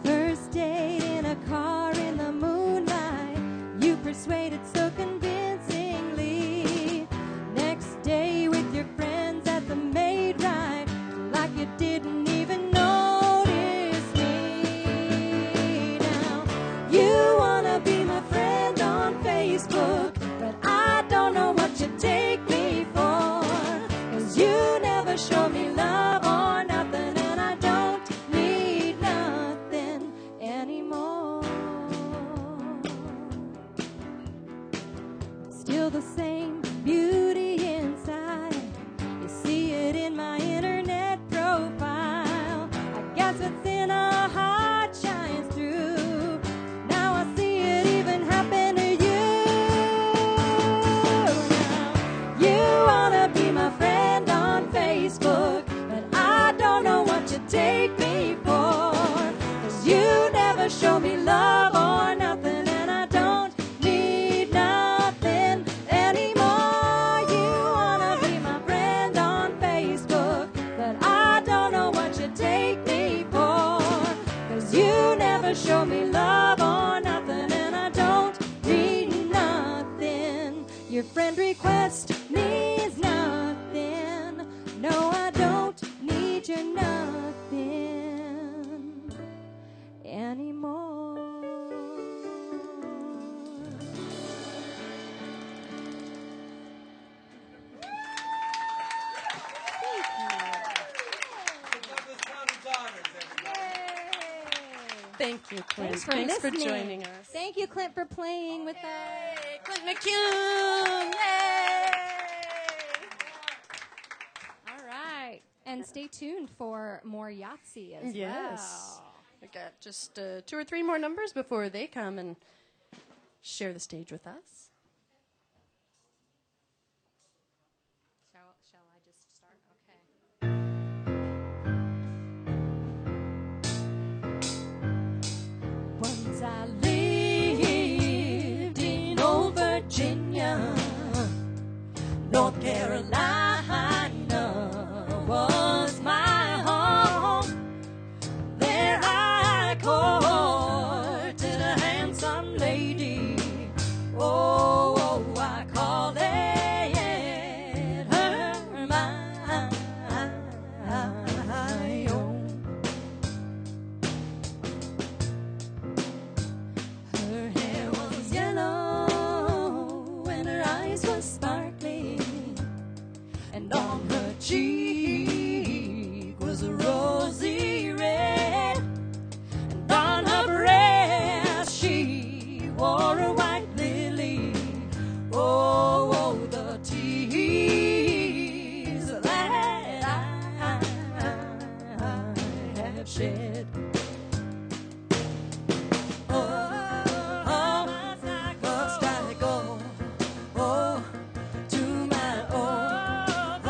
First date in a car in the moonlight, you persuaded so convincingly. Next day with your friends at the maid ride, like you didn't even notice me. Now, you wanna be my friend on Facebook, but I don't know what you take me for. 'Cause you never show me love or nothing, and I don't need nothing anymore. Still the same beauty inside, you see it in my internet profile. I guess what's in a heart shines through. Now I see it even happen to you. Now, you wanna be my friend on Facebook, but I don't know what you take me for. 'Cause you never show me love or nothing, and I don't need nothing anymore. You wanna be my friend on Facebook, but I don't know what you take me for. 'Cause you never show me love or nothing, and I don't need nothing. Your friend request means nothing. No, I don't need your nothing anymore. Thank you, Clint. Thanks for listening. joining us. Thank you, Clint, for playing with us. Clint McCune! Yay! All right. And stay tuned for more Yahtzee as Yes. well. We got just 2 or 3 more numbers before they come and share the stage with us. Shall I just start? Okay. Once I lived in old Virginia, North Carolina was my home. There I courted a handsome lady. Oh, I called her my own. Her hair was yellow and her eyes were sparkling, and on her cheek was a rosy red, and on her breast she wore a white lily. Oh, the tears that I have shed. Oh, must I go? Oh, to my old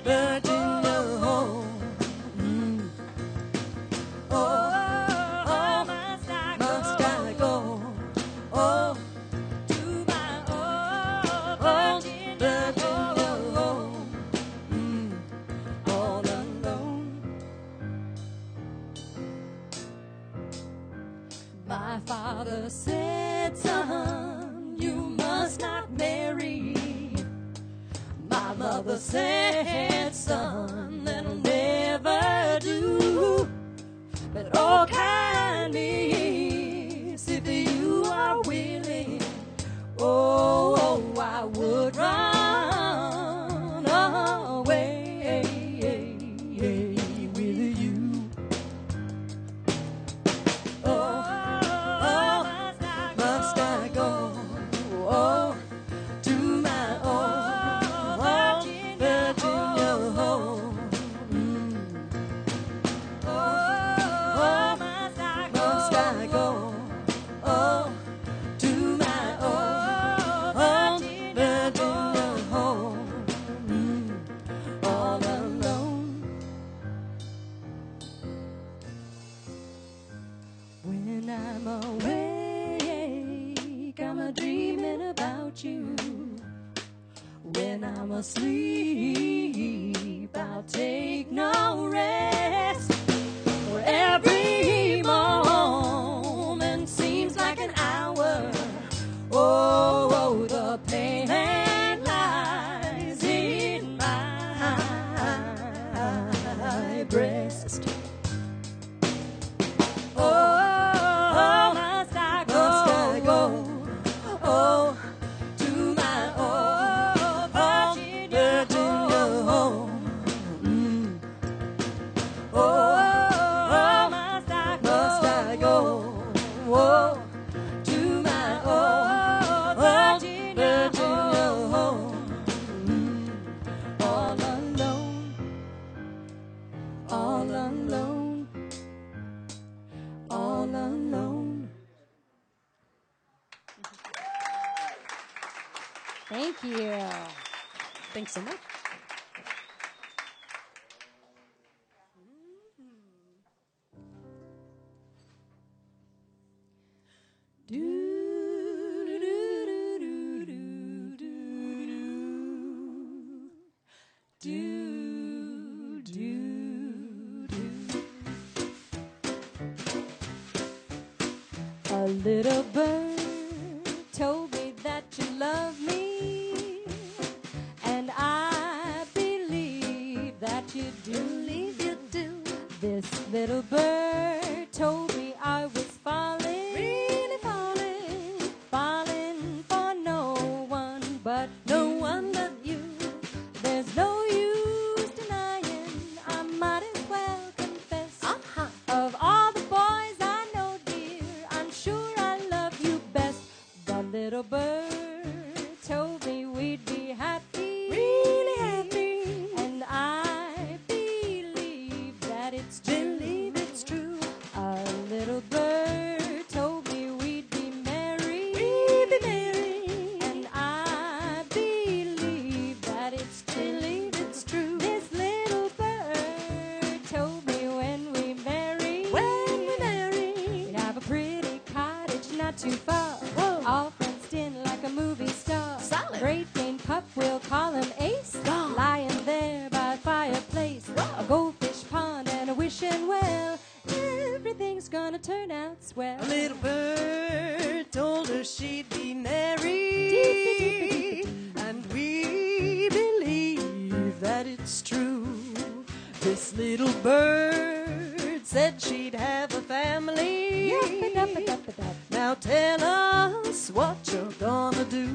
Virginia home. Oh, must I go? Oh, to my old My father said, son, you must not marry. My mother said, son, that'll never do. But oh, kind miss, if you are willing, oh, I would run away with you. Oh, must I go? Oh, to my own Virginia home. Oh, must I go? Oh, to my own Virginia home. All alone. When I'm awake, I'm a dreaming about you. When I'm asleep, I'll take no rest. For every moment seems like an hour. Oh, the pain that lies in my breast. Oh, must I go? Oh, to my own Virginia home. Oh, must I go? Oh, to my own Virginia home. All alone, all alone, all alone. Thank you. Thanks so much. A little bird told me that you love me, and I believe that you do. This little bird told me I was falling, really falling for no one but you. There's no use denying, I might as well confess. Of all the boys I know, dear, I'm sure I love you best. The little bird told me we'd be happy, really happy, and I believe that it's true. A little bird told me we'd be married, and I believe that it's true. This little bird told me when we marry, we'd have a pretty cottage not too far. All fenced in like a movie star. A Great Dane pup, we'll call him Ace. Lying there by a fireplace. A goldfish pond and a wishing well. Everything's gonna turn out swell. A little bird told her she'd be married, and we believe that it's true. This little bird said she'd have a family. Now tell us what you're gonna do.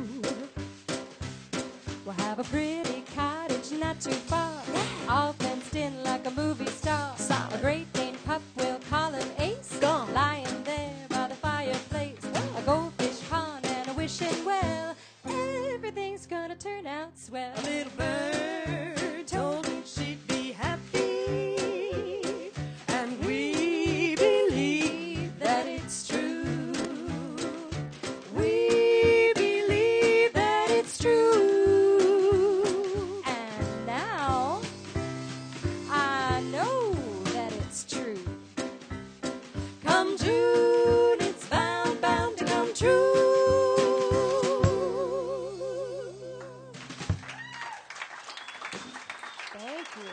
We'll have a pretty cottage not too far, all fenced in like a movie star. A Great Dane pup, we'll call him Ace. Lying there by the fireplace. A goldfish pond and a wishing well. Everything's gonna turn out swell. A little bird told me she'd be happy, and we believe that it's true. We believe that it's true. And now I know that it's true. Come June, it's bound to come true. Thank you.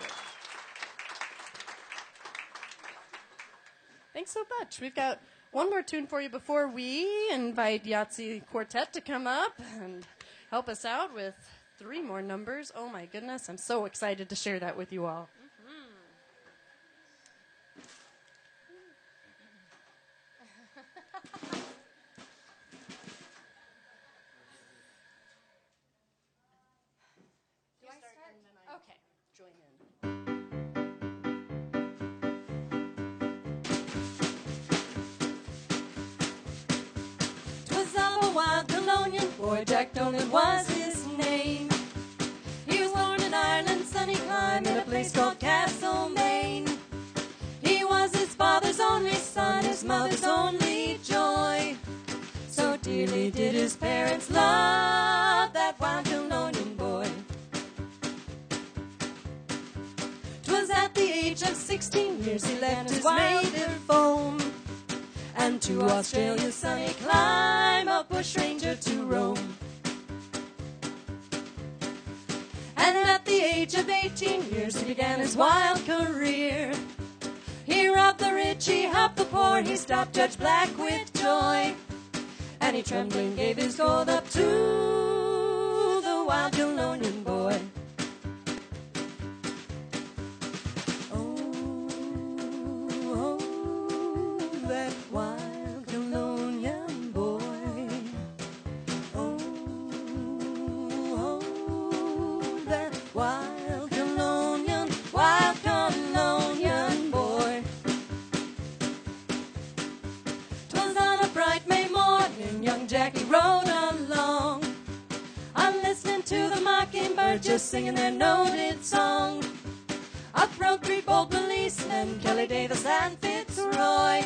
Thanks so much. We've got one more tune for you before we invite Yahtzee Quartet to come up and help us out with 3 more numbers. Oh my goodness, I'm so excited to share that with you all. Do I start? Okay. Join in. 'Twas of a wild colonial boy, Jack Dolan was his name. He was born in Ireland, sunny clime, in a place called Castlemaine. He was his father's only son, his mother's only joy. So dearly did his parents love that wild colonial boy. 'Twas at the age of 16 years he left his native home, and to Australia's sunny clime, a bushranger to roam. And at the age of 18 years he began his wild career. He robbed the rich, he helped the poor, he stopped Judge Black with joy. And he trembling gave his gold up to the wild colonial boy. Oh, that wild colonial boy. Oh, that wild colonial boy. 'Twas on a bright May morning, young Jackie rode along, listening to the mockingbird just singing their noted song. Up rode 3 bold policemen, Kelly Davis and Fitzroy.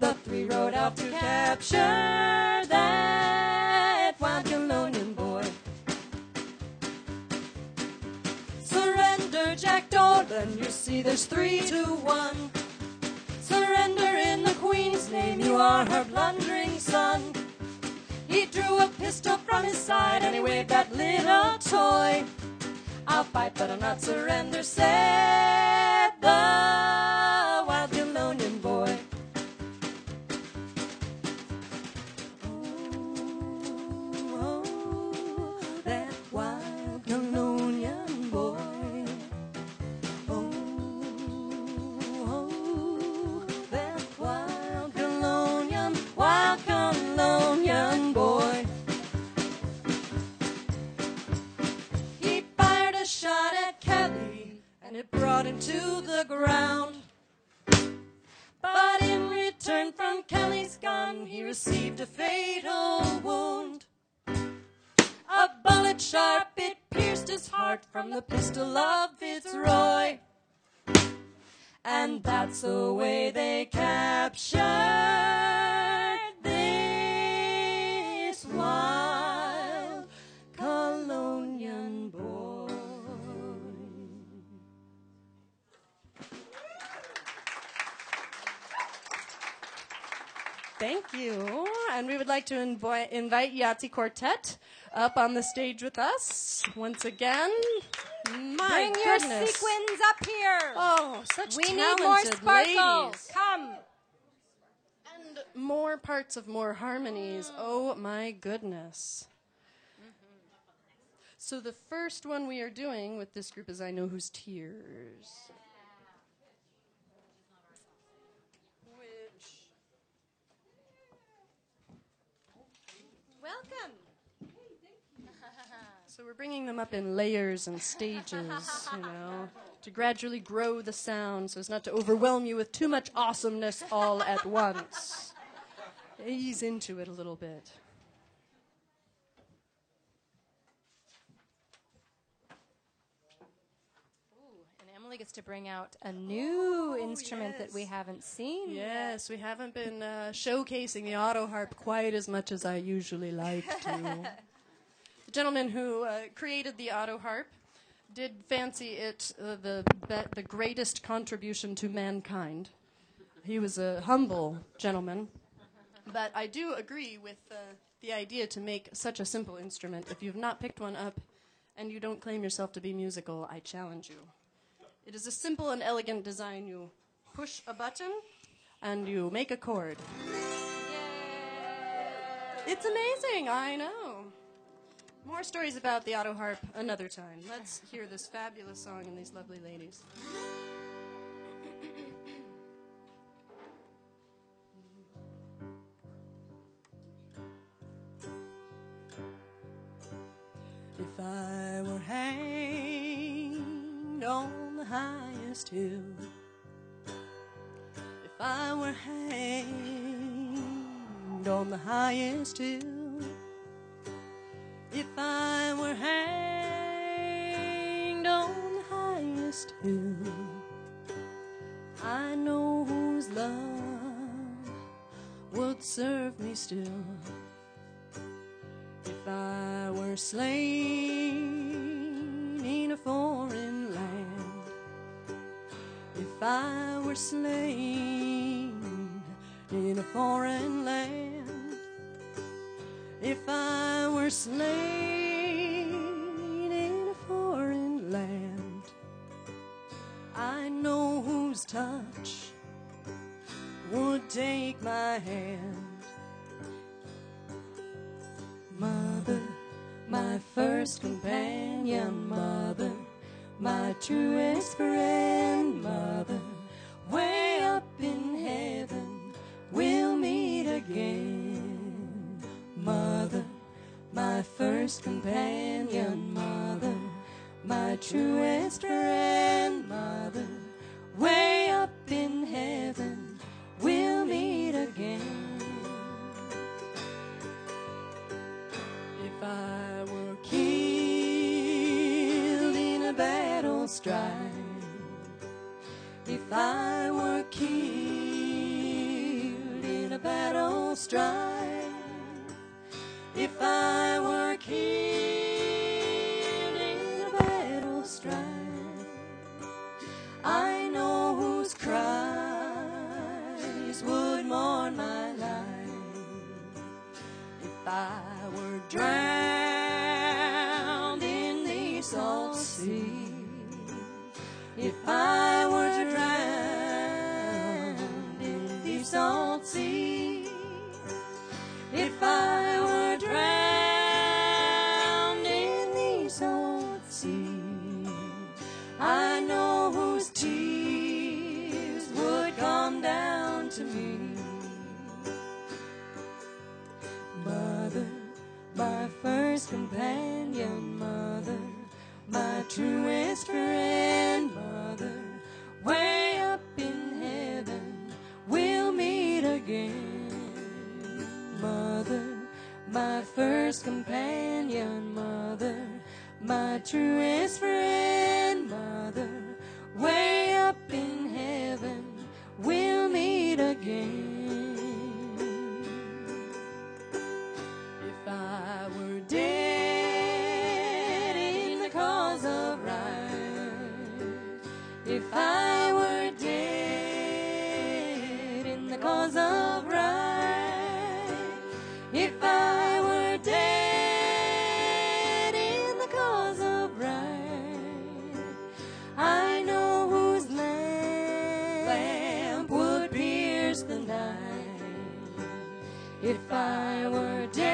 The 3 rode out to capture that wild colonial boy. Surrender, Jack Dolan, you see there's 3 to 1. Surrender in the Queen's name, you are her blundering son. He drew a pistol from his side and he waved that little toy. I'll fight but I'll not surrender, said the wild colonial boy. Oh, that wild colonial boy. Oh, that wild colonial boy. He fired a shot at Kelly and it brought him to the ground. But in return from Kelly's gun, he received a fatal wound. A bullet sharp, it pierced his heart from the pistol of Fitzroy. And that's the way they captured this wild colonial boy. Thank you. And we would like to invite Yahtzee Quartet up on the stage with us once again. My Bring your goodness. sequins up here. Oh, such We talented need more sparkle. ladies. Come. And more parts of more harmonies. Oh my goodness. So the first one we are doing with this group is I Know Whose Tears. Which Welcome. So we're bringing them up in layers and stages, to gradually grow the sound so as not to overwhelm you with too much awesomeness all at once. Ease into it a little bit. And Emily gets to bring out a new instrument that we haven't seen. Yes, we haven't been showcasing the auto harp quite as much as I usually like to. The gentleman who created the auto harp did fancy it the greatest contribution to mankind. He was a humble gentleman, but I do agree with the idea to make such a simple instrument. If you've not picked one up and you don't claim yourself to be musical, I challenge you. It is a simple and elegant design. You push a button, and you make a chord. It's amazing, I know. More stories about the auto harp another time. Let's hear this fabulous song and these lovely ladies. If I were hanged on the highest hill, if I were hanged on the highest hill, if I were hanged on the highest hill, I know whose love would serve me still. If I were slain in a foreign land, if I were slain in a foreign land, if I were slain in a foreign land, I know whose touch would take my hand. Mother, my first companion, mother, my truest friend, mother, way up in heaven we'll meet again. Mother, my first companion, mother, my truest friend, mother, way up in heaven we'll meet again. If I were killed in a battle strife, if I were killed in a battle strife, if I were killed in a battle strife, I know whose cries would mourn my life. If I were drowned in the salt sea, if I were drowned in the salt sea, if I were drowned in the salt sea, I know whose tears would come down to me. Mother, my first companion, mother, my truest friend, mother, way up in heaven we'll meet again. Mother, my first companion, mother, my truest friend, mother, way up in heaven we'll meet again. If I were dead in the cause of right, if I were dead in the cause of right, if I were dead in the cause of right, I know whose lamp would pierce the night. If I were damned,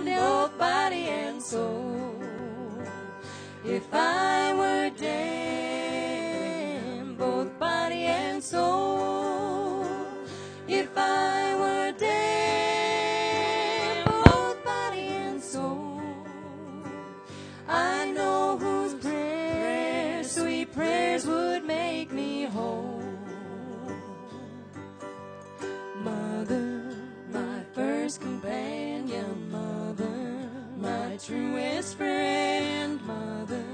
both body and soul, if I were damned, both body and soul, if I were damned, both body and soul, I know whose prayers, sweet prayers, would make me whole. Mother, my first companion, mother, my truest friend, mother,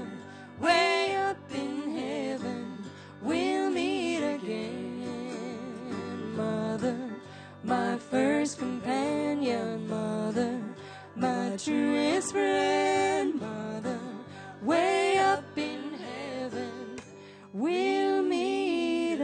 way up in heaven we'll meet again. Mother, my first companion, mother, my truest friend, mother, way up in heaven we'll meet again.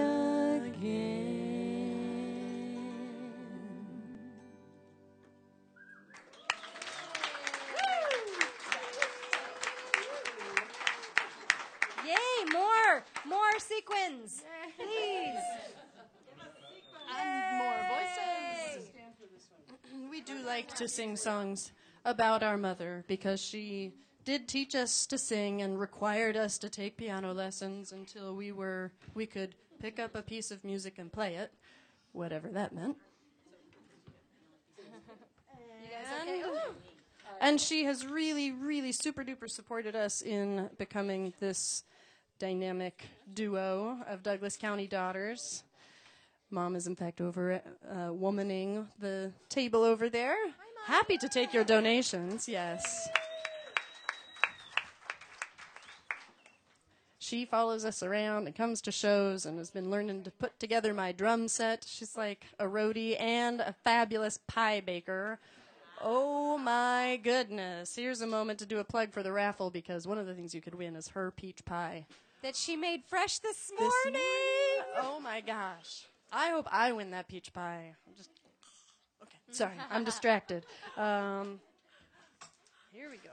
Yay, more sequins, please. like to sing songs about our mother because she did teach us to sing and required us to take piano lessons until we could pick up a piece of music and play it, whatever that meant. And she has really, really super duper supported us in becoming this dynamic duo of Douglas County daughters. Mom is, in fact, over womaning the table over there. Happy to take your donations, yes. She follows us around and comes to shows and has been learning to put together my drum set. She's like a roadie and a fabulous pie baker. Oh, my goodness. Here's a moment to do a plug for the raffle because one of the things you could win is her peach pie. That she made fresh this morning. Oh, my gosh. I hope I win that peach pie. Okay, sorry, I'm distracted. Here we go.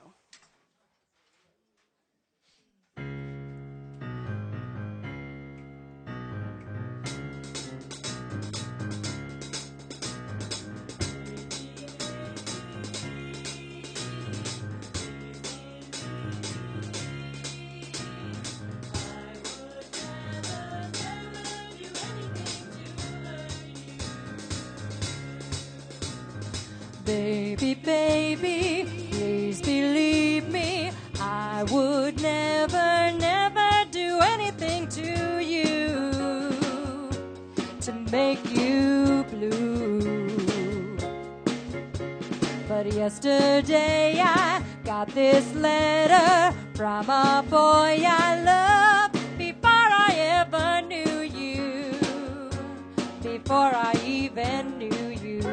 Baby, baby, please believe me, I would never, never do anything to you to make you blue. But yesterday I got this letter from a boy I love before I ever knew you, before I even knew you.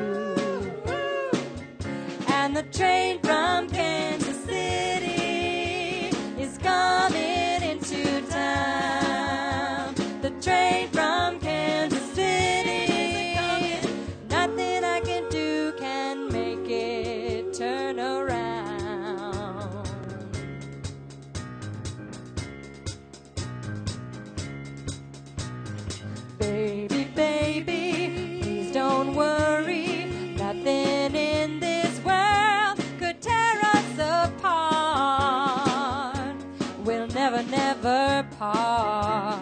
And the train from Kansas City is coming into town. The train from Kansas City is coming. Nothing I can do can make it turn around. Baby, baby, please don't worry. Nothing in this world could tear us apart. We'll never, never part.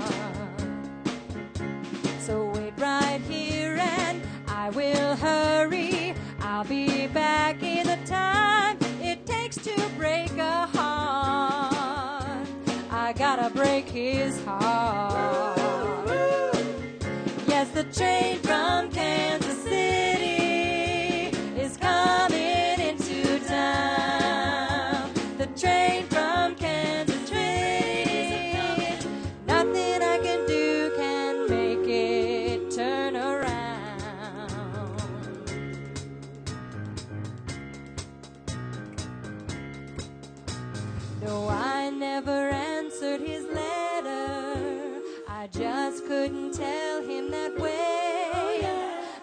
So wait right here and I will hurry. I'll be back in the time it takes to break a heart. I gotta break his heart. Yes, the train from Kansas City is coming into town. The train from Kansas City. Nothing I can do can make it turn around. No, I never answered his letter. I just couldn't tell him that way.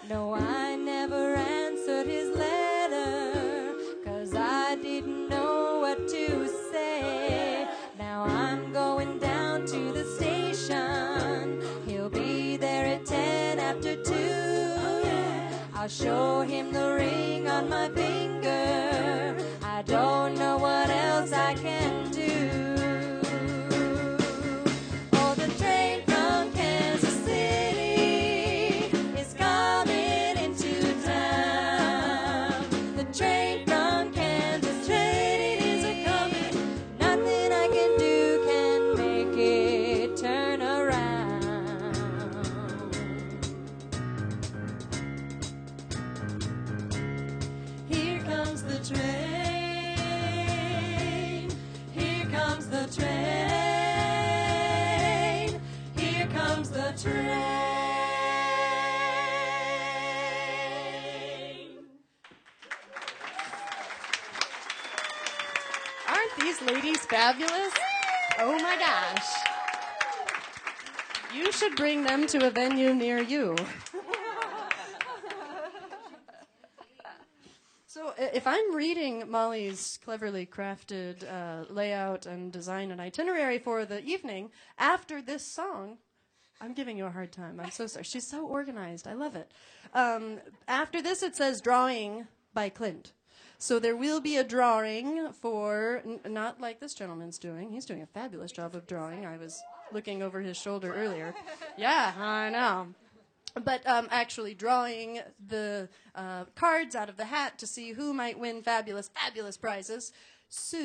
No, I never answered his letter, 'cause I didn't know what to say. Now I'm going down to the station. He'll be there at 10 after 2. I'll show him the ring on my finger. I don't know what else I can do. Oh, the train from Kansas City is coming into town. The train from Kansas City is a-coming. Nothing I can do can make it turn around. Here comes the train. Here comes the train. Here comes the train. Aren't these ladies fabulous? Oh my gosh. You should bring them to a venue near you. So if I'm reading Molly's cleverly crafted layout and design and itinerary for the evening, after this song, I'm giving you a hard time. I'm so sorry. She's so organized. I love it. After this, it says drawing by Clint. So there will be a drawing for, not like this gentleman's doing. He's doing a fabulous job of drawing. I was looking over his shoulder earlier. Yeah, I know. But actually drawing the cards out of the hat to see who might win fabulous, fabulous prizes. So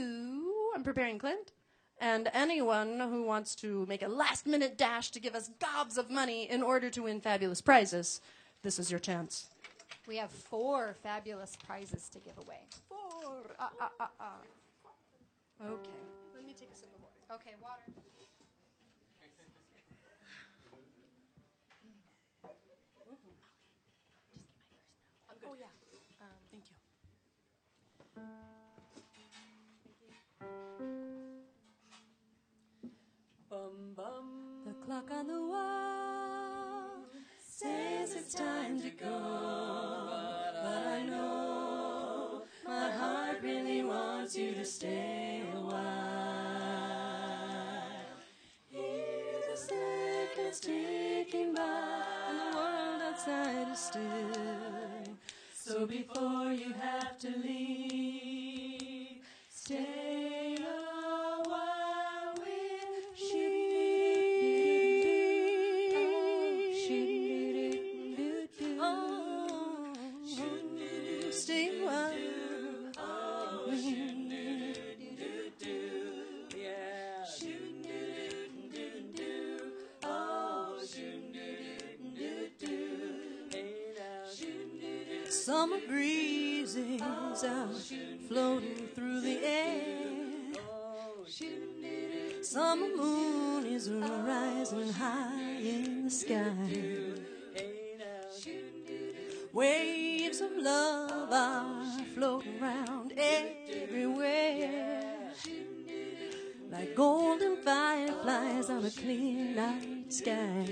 I'm preparing Clint. And anyone who wants to make a last-minute dash to give us gobs of money in order to win fabulous prizes, this is your chance. We have 4 fabulous prizes to give away. 4. Okay. Let me take a sip of water. Okay, water. Oh, yeah. Thank you. Bum, bum. The clock on the wall says it's time to go, but I know my heart really wants you to stay a while. Hear the seconds ticking by, and the world outside is still. So before you have to leave, stay a while with stay a while. Summer breezes are floating through the air. Summer moon is rising high in the sky. Waves of love are floating around everywhere, like golden fireflies on a clear night sky.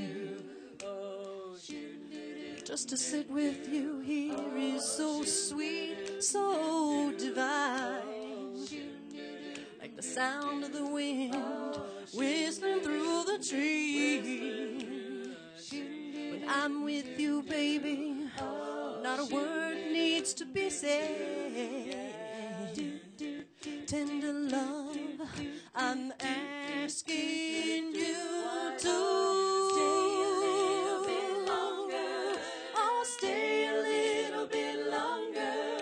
Just to sit with you here is so sweet, so divine, like the sound of the wind whistling through the trees. When I'm with you, baby, not a word needs to be said. Tender love, I'm asking you to stay a little bit longer.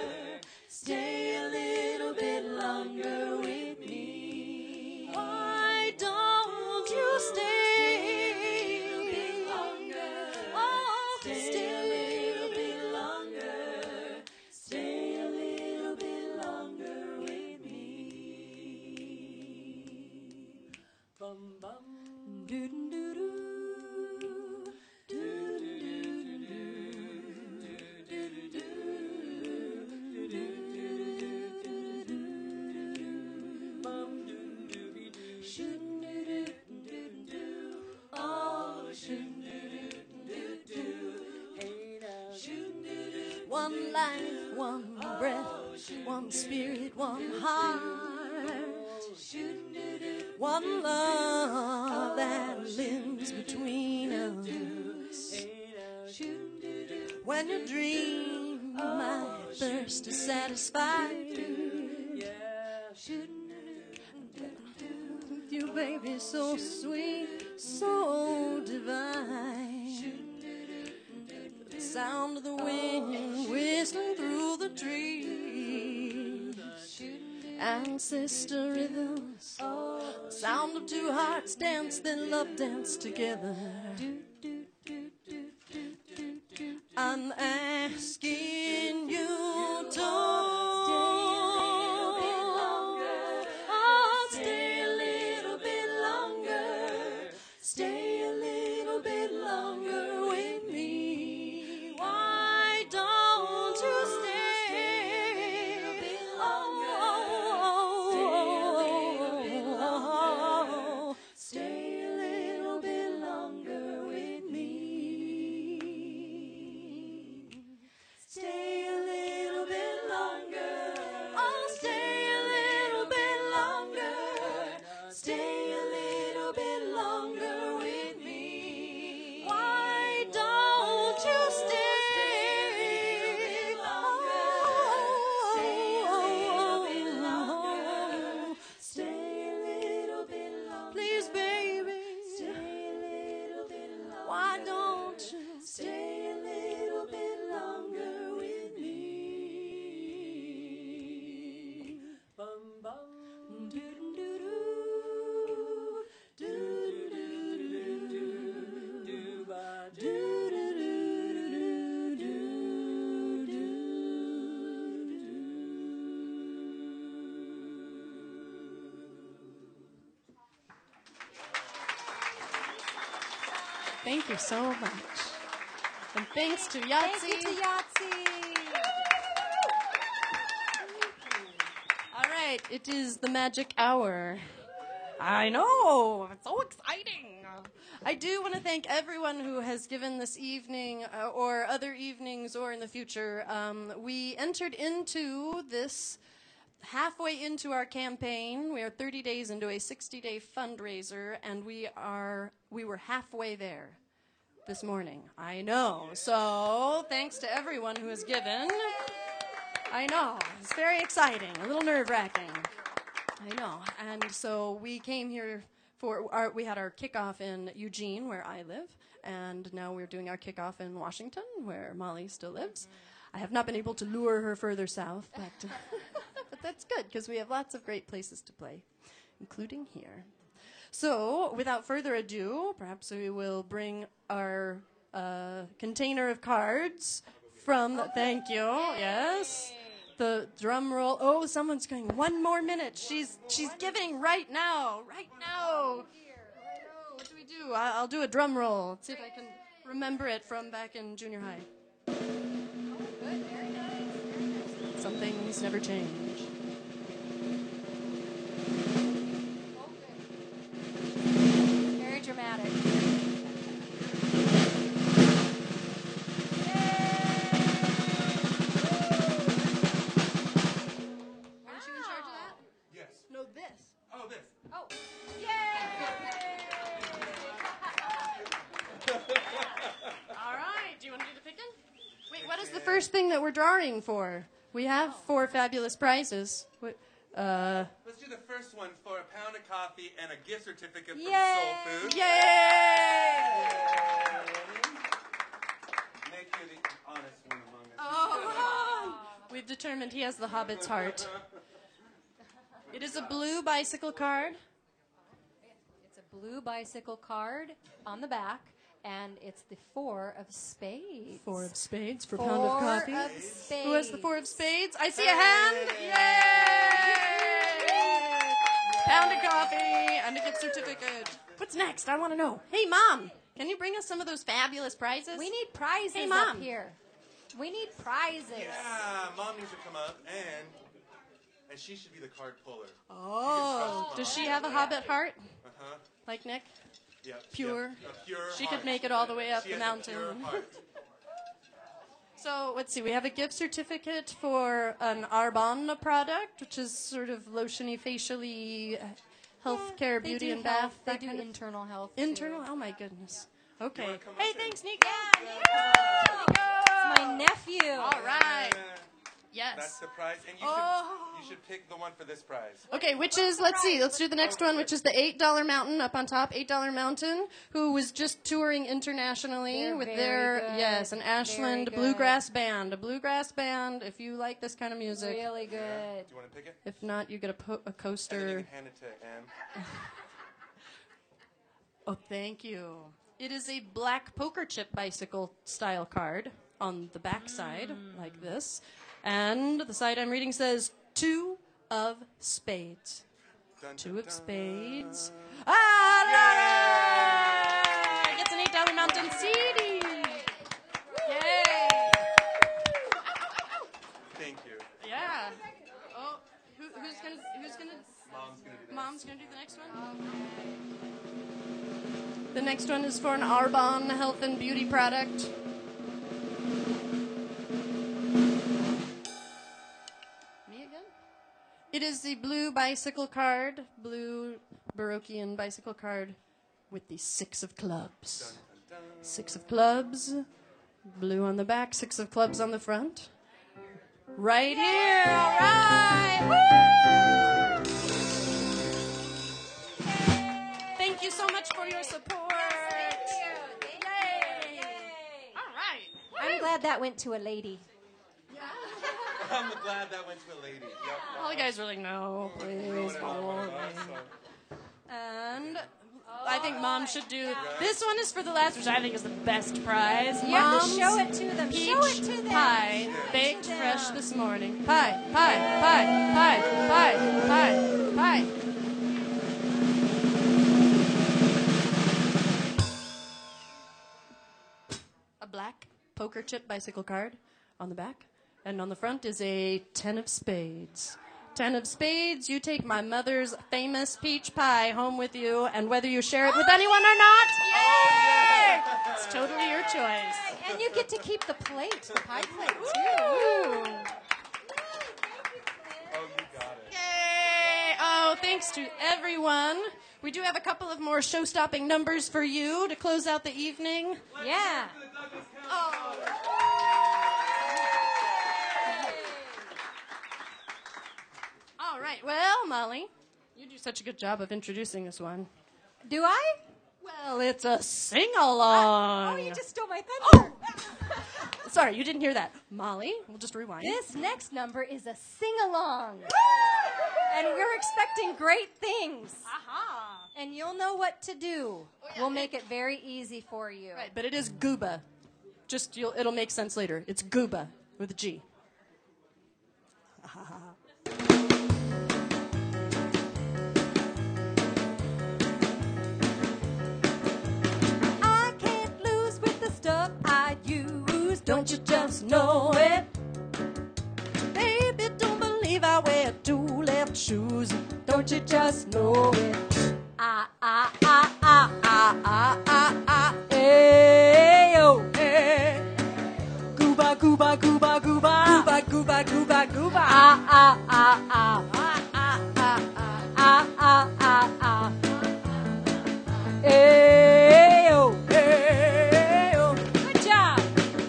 Stay a little bit longer with me. Why don't you stay a bit longer? Oh, stay a little bit longer. Stay a little bit longer with me. Bum bum doo doo doo doo. One life, one breath, one spirit, one heart, one love that lives between us. When you dream, my thirst is satisfied. With you, baby, so sweet, so divine. The sound of the wind whistling through the trees, ancestor rhythms, the sound of two hearts dance, then love dance together. I'm asking you to stay a little bit longer. Stay a little bit longer with me. Why don't you stay a bit longer? Stay a little bit longer with me. Thank you so much. And thanks to Yahtzee. Thank you to Yahtzee. All right, it is the magic hour. I know, it's so exciting. I do want to thank everyone who has given this evening or other evenings or in the future. We entered into this halfway into our campaign. We are 30 days into a 60-day fundraiser, and we were halfway there this morning. I know. So thanks to everyone who has given. I know. It's very exciting. A little nerve-wracking. I know. And so we came here we had our kickoff in Eugene, where I live, and now we're doing our kickoff in Washington, where Molly still lives. I have not been able to lure her further south, but but that's good, because we have lots of great places to play, including here. So, without further ado, perhaps we will bring our container of cards from, thank you, yes, the drum roll. Oh, someone's going, 1 more minute. She's giving right now. What do we do? I'll do a drum roll. Let's see if I can remember it from back in junior high. Some things never change. Very dramatic. Aren't you in charge of that? Yes. No, this. Oh, this. Oh, All right. Do you want to do the picking? Wait, what is the first thing that we're drawing for? We have 4 fabulous prizes. Let's do the first one for a pound of coffee and a gift certificate from Yay! Soul Food. Yay! Make you the honest one among us. Oh. We've determined he has the Hobbit's heart. It is a blue bicycle card. it's a blue bicycle card on the back, and it's the 4 of spades. 4 of spades for pound of coffee. 4 of spades. Who has the 4 of spades? I see a hand. Yay! Pound of coffee and a gift certificate. What's next? I want to know. Hey, Mom, can you bring us some of those fabulous prizes? We need prizes Hey, Mom. up here. We need prizes. Yeah, Mom needs to come up, and she should be the card puller. Oh, does she have a Hobbit heart? Uh-huh. Like Nick? Yep. Pure. Yep. A pure She heart. could make it all the way up She the has a mountain. pure heart. So let's see. We have a gift certificate for an Arbonne product, which is sort of lotiony, facially, healthcare, They beauty, do and health. bath. They That do kind of internal health. internal. too. Oh my goodness. Okay. wanna come Hey, up thanks, and- Nico. Nico. It's my nephew. All right. That's Yes. the prize, and Oh. you should pick the one for this prize. Okay, which is, let's see, let's do the next one, which is the $8 Mountain up on top, $8 Mountain, who was just touring internationally They're with very their, good. yes, an Ashland Very good. bluegrass band. A bluegrass band, if you like this kind of music. Really good. Do you want to pick it? If not, you get a And then you coaster. can hand it to Anne. Oh, thank you. It is a black poker chip bicycle style card on the back side, like this. And the side I'm reading says 2 of spades. Dun, 2 dun, of dun. spades. Ah, Laura! Gets an $8 Mountain CD. Yay! Thank you. Yeah. Oh, who's gonna? Mom's gonna do this. Mom's gonna do the next one. The next one is for an Arbonne health and beauty product. Me again? It is the blue bicycle card, blue Baroquean bicycle card with the 6 of clubs. 6 of clubs, blue on the back, 6 of clubs on the front. Right here, all right! Woo! Thank you so much for your support. Yay! All right. I'm glad that went to a lady. I'm glad that went to a lady. Yep. All you guys really know. Please follow me. And I think Mom should do. This one is for the last, which I think is the best prize. You have to Mom's show it to them. peach Show it to them. pie, Show it baked to them. fresh this morning. Pie. a black poker chip bicycle card on the back. And on the front is a 10 of spades. 10 of spades, you take my mother's famous peach pie home with you, and whether you share it with anyone or not, yay! It's totally your choice. And you get to keep the plate, the pie plate, too. Yay! Oh, thanks to everyone. We do have a couple of more show-stopping numbers for you to close out the evening. Yeah. All right. Well, Molly, you do such a good job of introducing this one. Do I? Well, it's a sing-along. Oh, you just stole my thunder. Sorry, you didn't hear that. Molly, we'll just rewind. This next number is a sing-along. And we're expecting great things. Aha. And you'll know what to do. We'll make it very easy for you. Right, but it is gooba. It'll make sense later. It's gooba with a G. I can't lose with the stuff I use. Don't you just know it? Baby, don't believe I wear two left shoes. Don't you just know it? Hey, yo, hey. Gooba, gooba, gooba, gooba. Gooba, gooba, gooba, gooba. Hey, yo, hey, yo. Good job.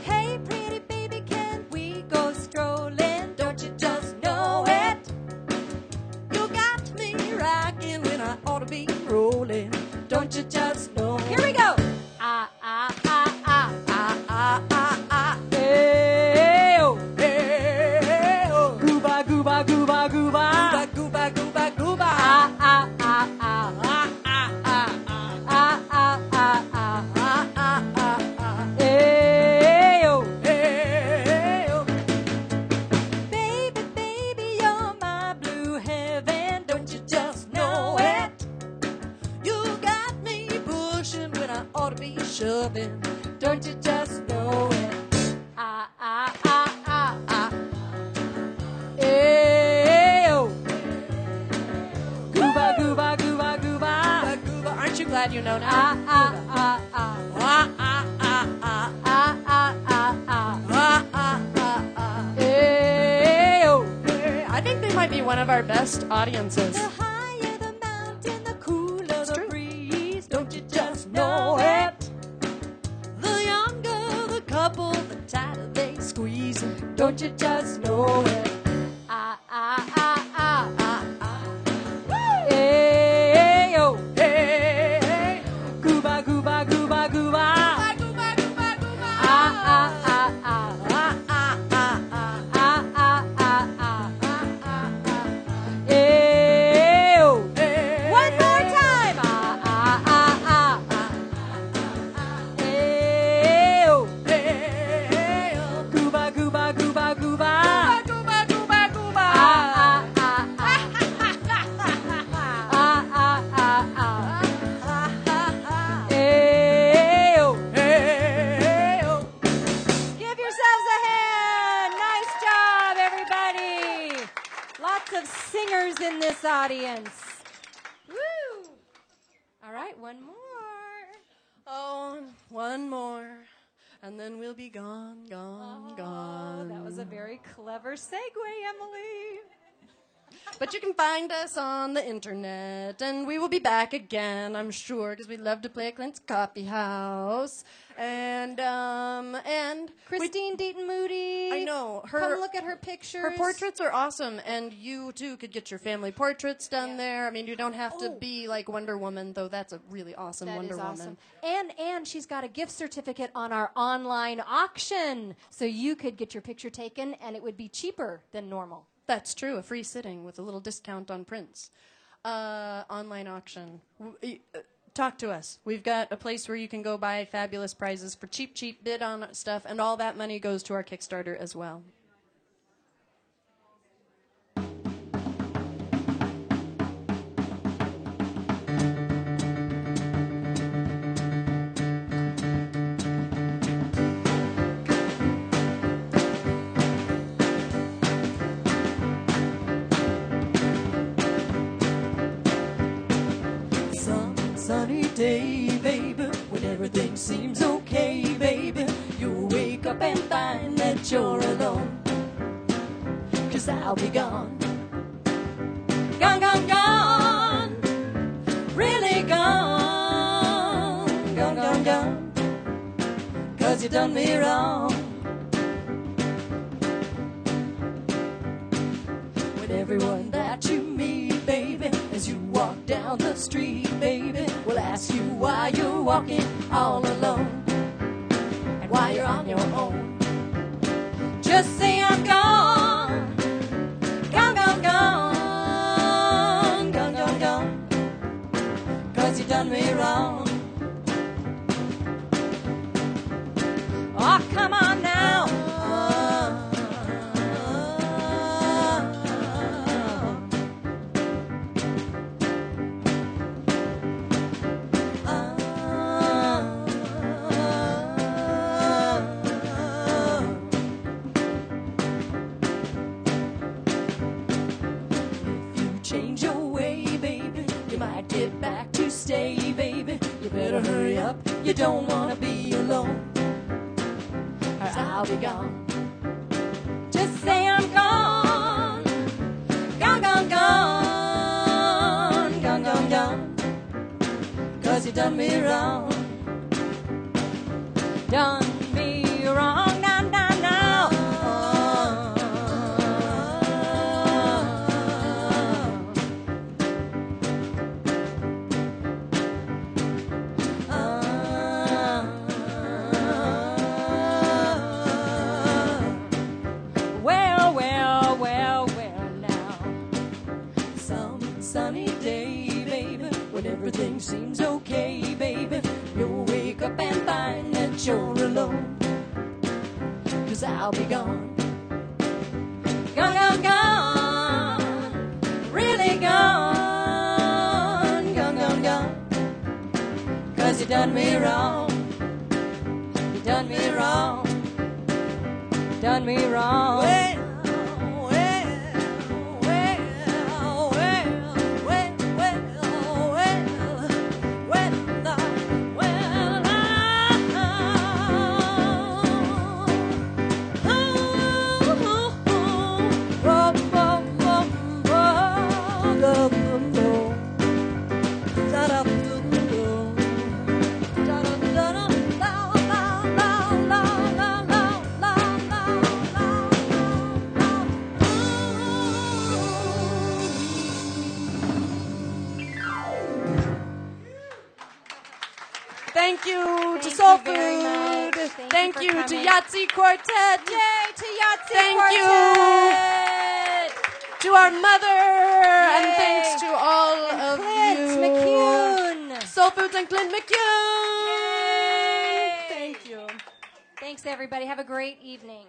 Hey, pretty baby, can we go strolling? Don't you just know it? You got me rocking when I ought to be rolling. Don't you just know? Here we go. Hey, oh, hey, oh. Gooba, gooba, gooba, gooba. Gooba, gooba, gooba, gooba. Hey, oh, hey, oh. Baby, baby, you're my blue heaven. Don't you just know it? You got me pushing when I ought to be shoving. Don't you just know it? Hey, oh. Gooba, gooba, gooba, gooba. Gooba, aren't you glad you know now? Hey, oh. I think they might be one of our best audiences. The higher the mountain, the cooler the breeze. Don't you just know it? The younger the couple, the tighter they squeeze. Don't you just know it? Hey, oh, hey, gooba, gooba, gooba, gooba. Gooba, gooba, gooba, hey, oh, hey. One more time. Hey, oh, hey, oh. Gooba, gooba, gooba, gooba. Gooba, gooba, gooba. Hey, oh, hey, oh. Give yourselves a hand. Nice job, everybody. Lots of singers in this audience. Woo! All right, one more. Oh, one more, and then we'll be gone, gone, gone. That was a very clever segue, Emily. But you can find us on the internet, and we will be back again, I'm sure, because we love to play at Clint's Coffee House. And Christine Deaton Moody. I know Come look at her pictures. Her portraits are awesome, and you too could get your family portraits done there. I mean, you don't have to be like Wonder Woman, though. That's a really awesome That Wonder is Woman. awesome. And she's got a gift certificate on our online auction, so you could get your picture taken, and it would be cheaper than normal. That's true. A free sitting with a little discount on prints. Online auction. Talk to us. We've got a place where you can go buy fabulous prizes for cheap, bid on stuff, and all that money goes to our Kickstarter as well. day, baby, when everything seems okay, baby, you'll wake up and find that you're alone. 'Cause I'll be gone. Gone, gone, gone. Really gone. Gone, gone, gone. 'Cause you done me wrong. When everyone that you meet, baby, as you walk down the street, baby, will ask you why you're walking all alone and why you're on your own. Just say I'm gone. Gone, gone, gone. Gone, gone, gone. 'Cause you done me wrong. Oh, come on now. Change your way, baby, you might get back to stay, baby. You better hurry up, you don't wanna be alone, or I'll be gone. Just say I'm gone. Gone, gone, gone. Gone, gone, gone. 'Cause you done me wrong. Done me wrong, now, now, now. Well, well, well, well now. Some sunny day, baby, when everything seems okay, baby, you'll wake up and find that you're alone. 'Cause I'll be gone. Gone, gone, gone. Really gone. Gone, gone, gone. 'Cause you done me wrong. You done me wrong. Done me wrong. Well, well, well, well, well, well, well, well, well, Thank you to Soul Food. Thank you to Yahtzee Quartet. Yay to Yahtzee Thank Quartet. you to our mother. And Yay. thanks to all of Clint you. McCune. Soul Foods and Clint McCune. Yay. Thank you. Thanks, everybody. Have a great evening.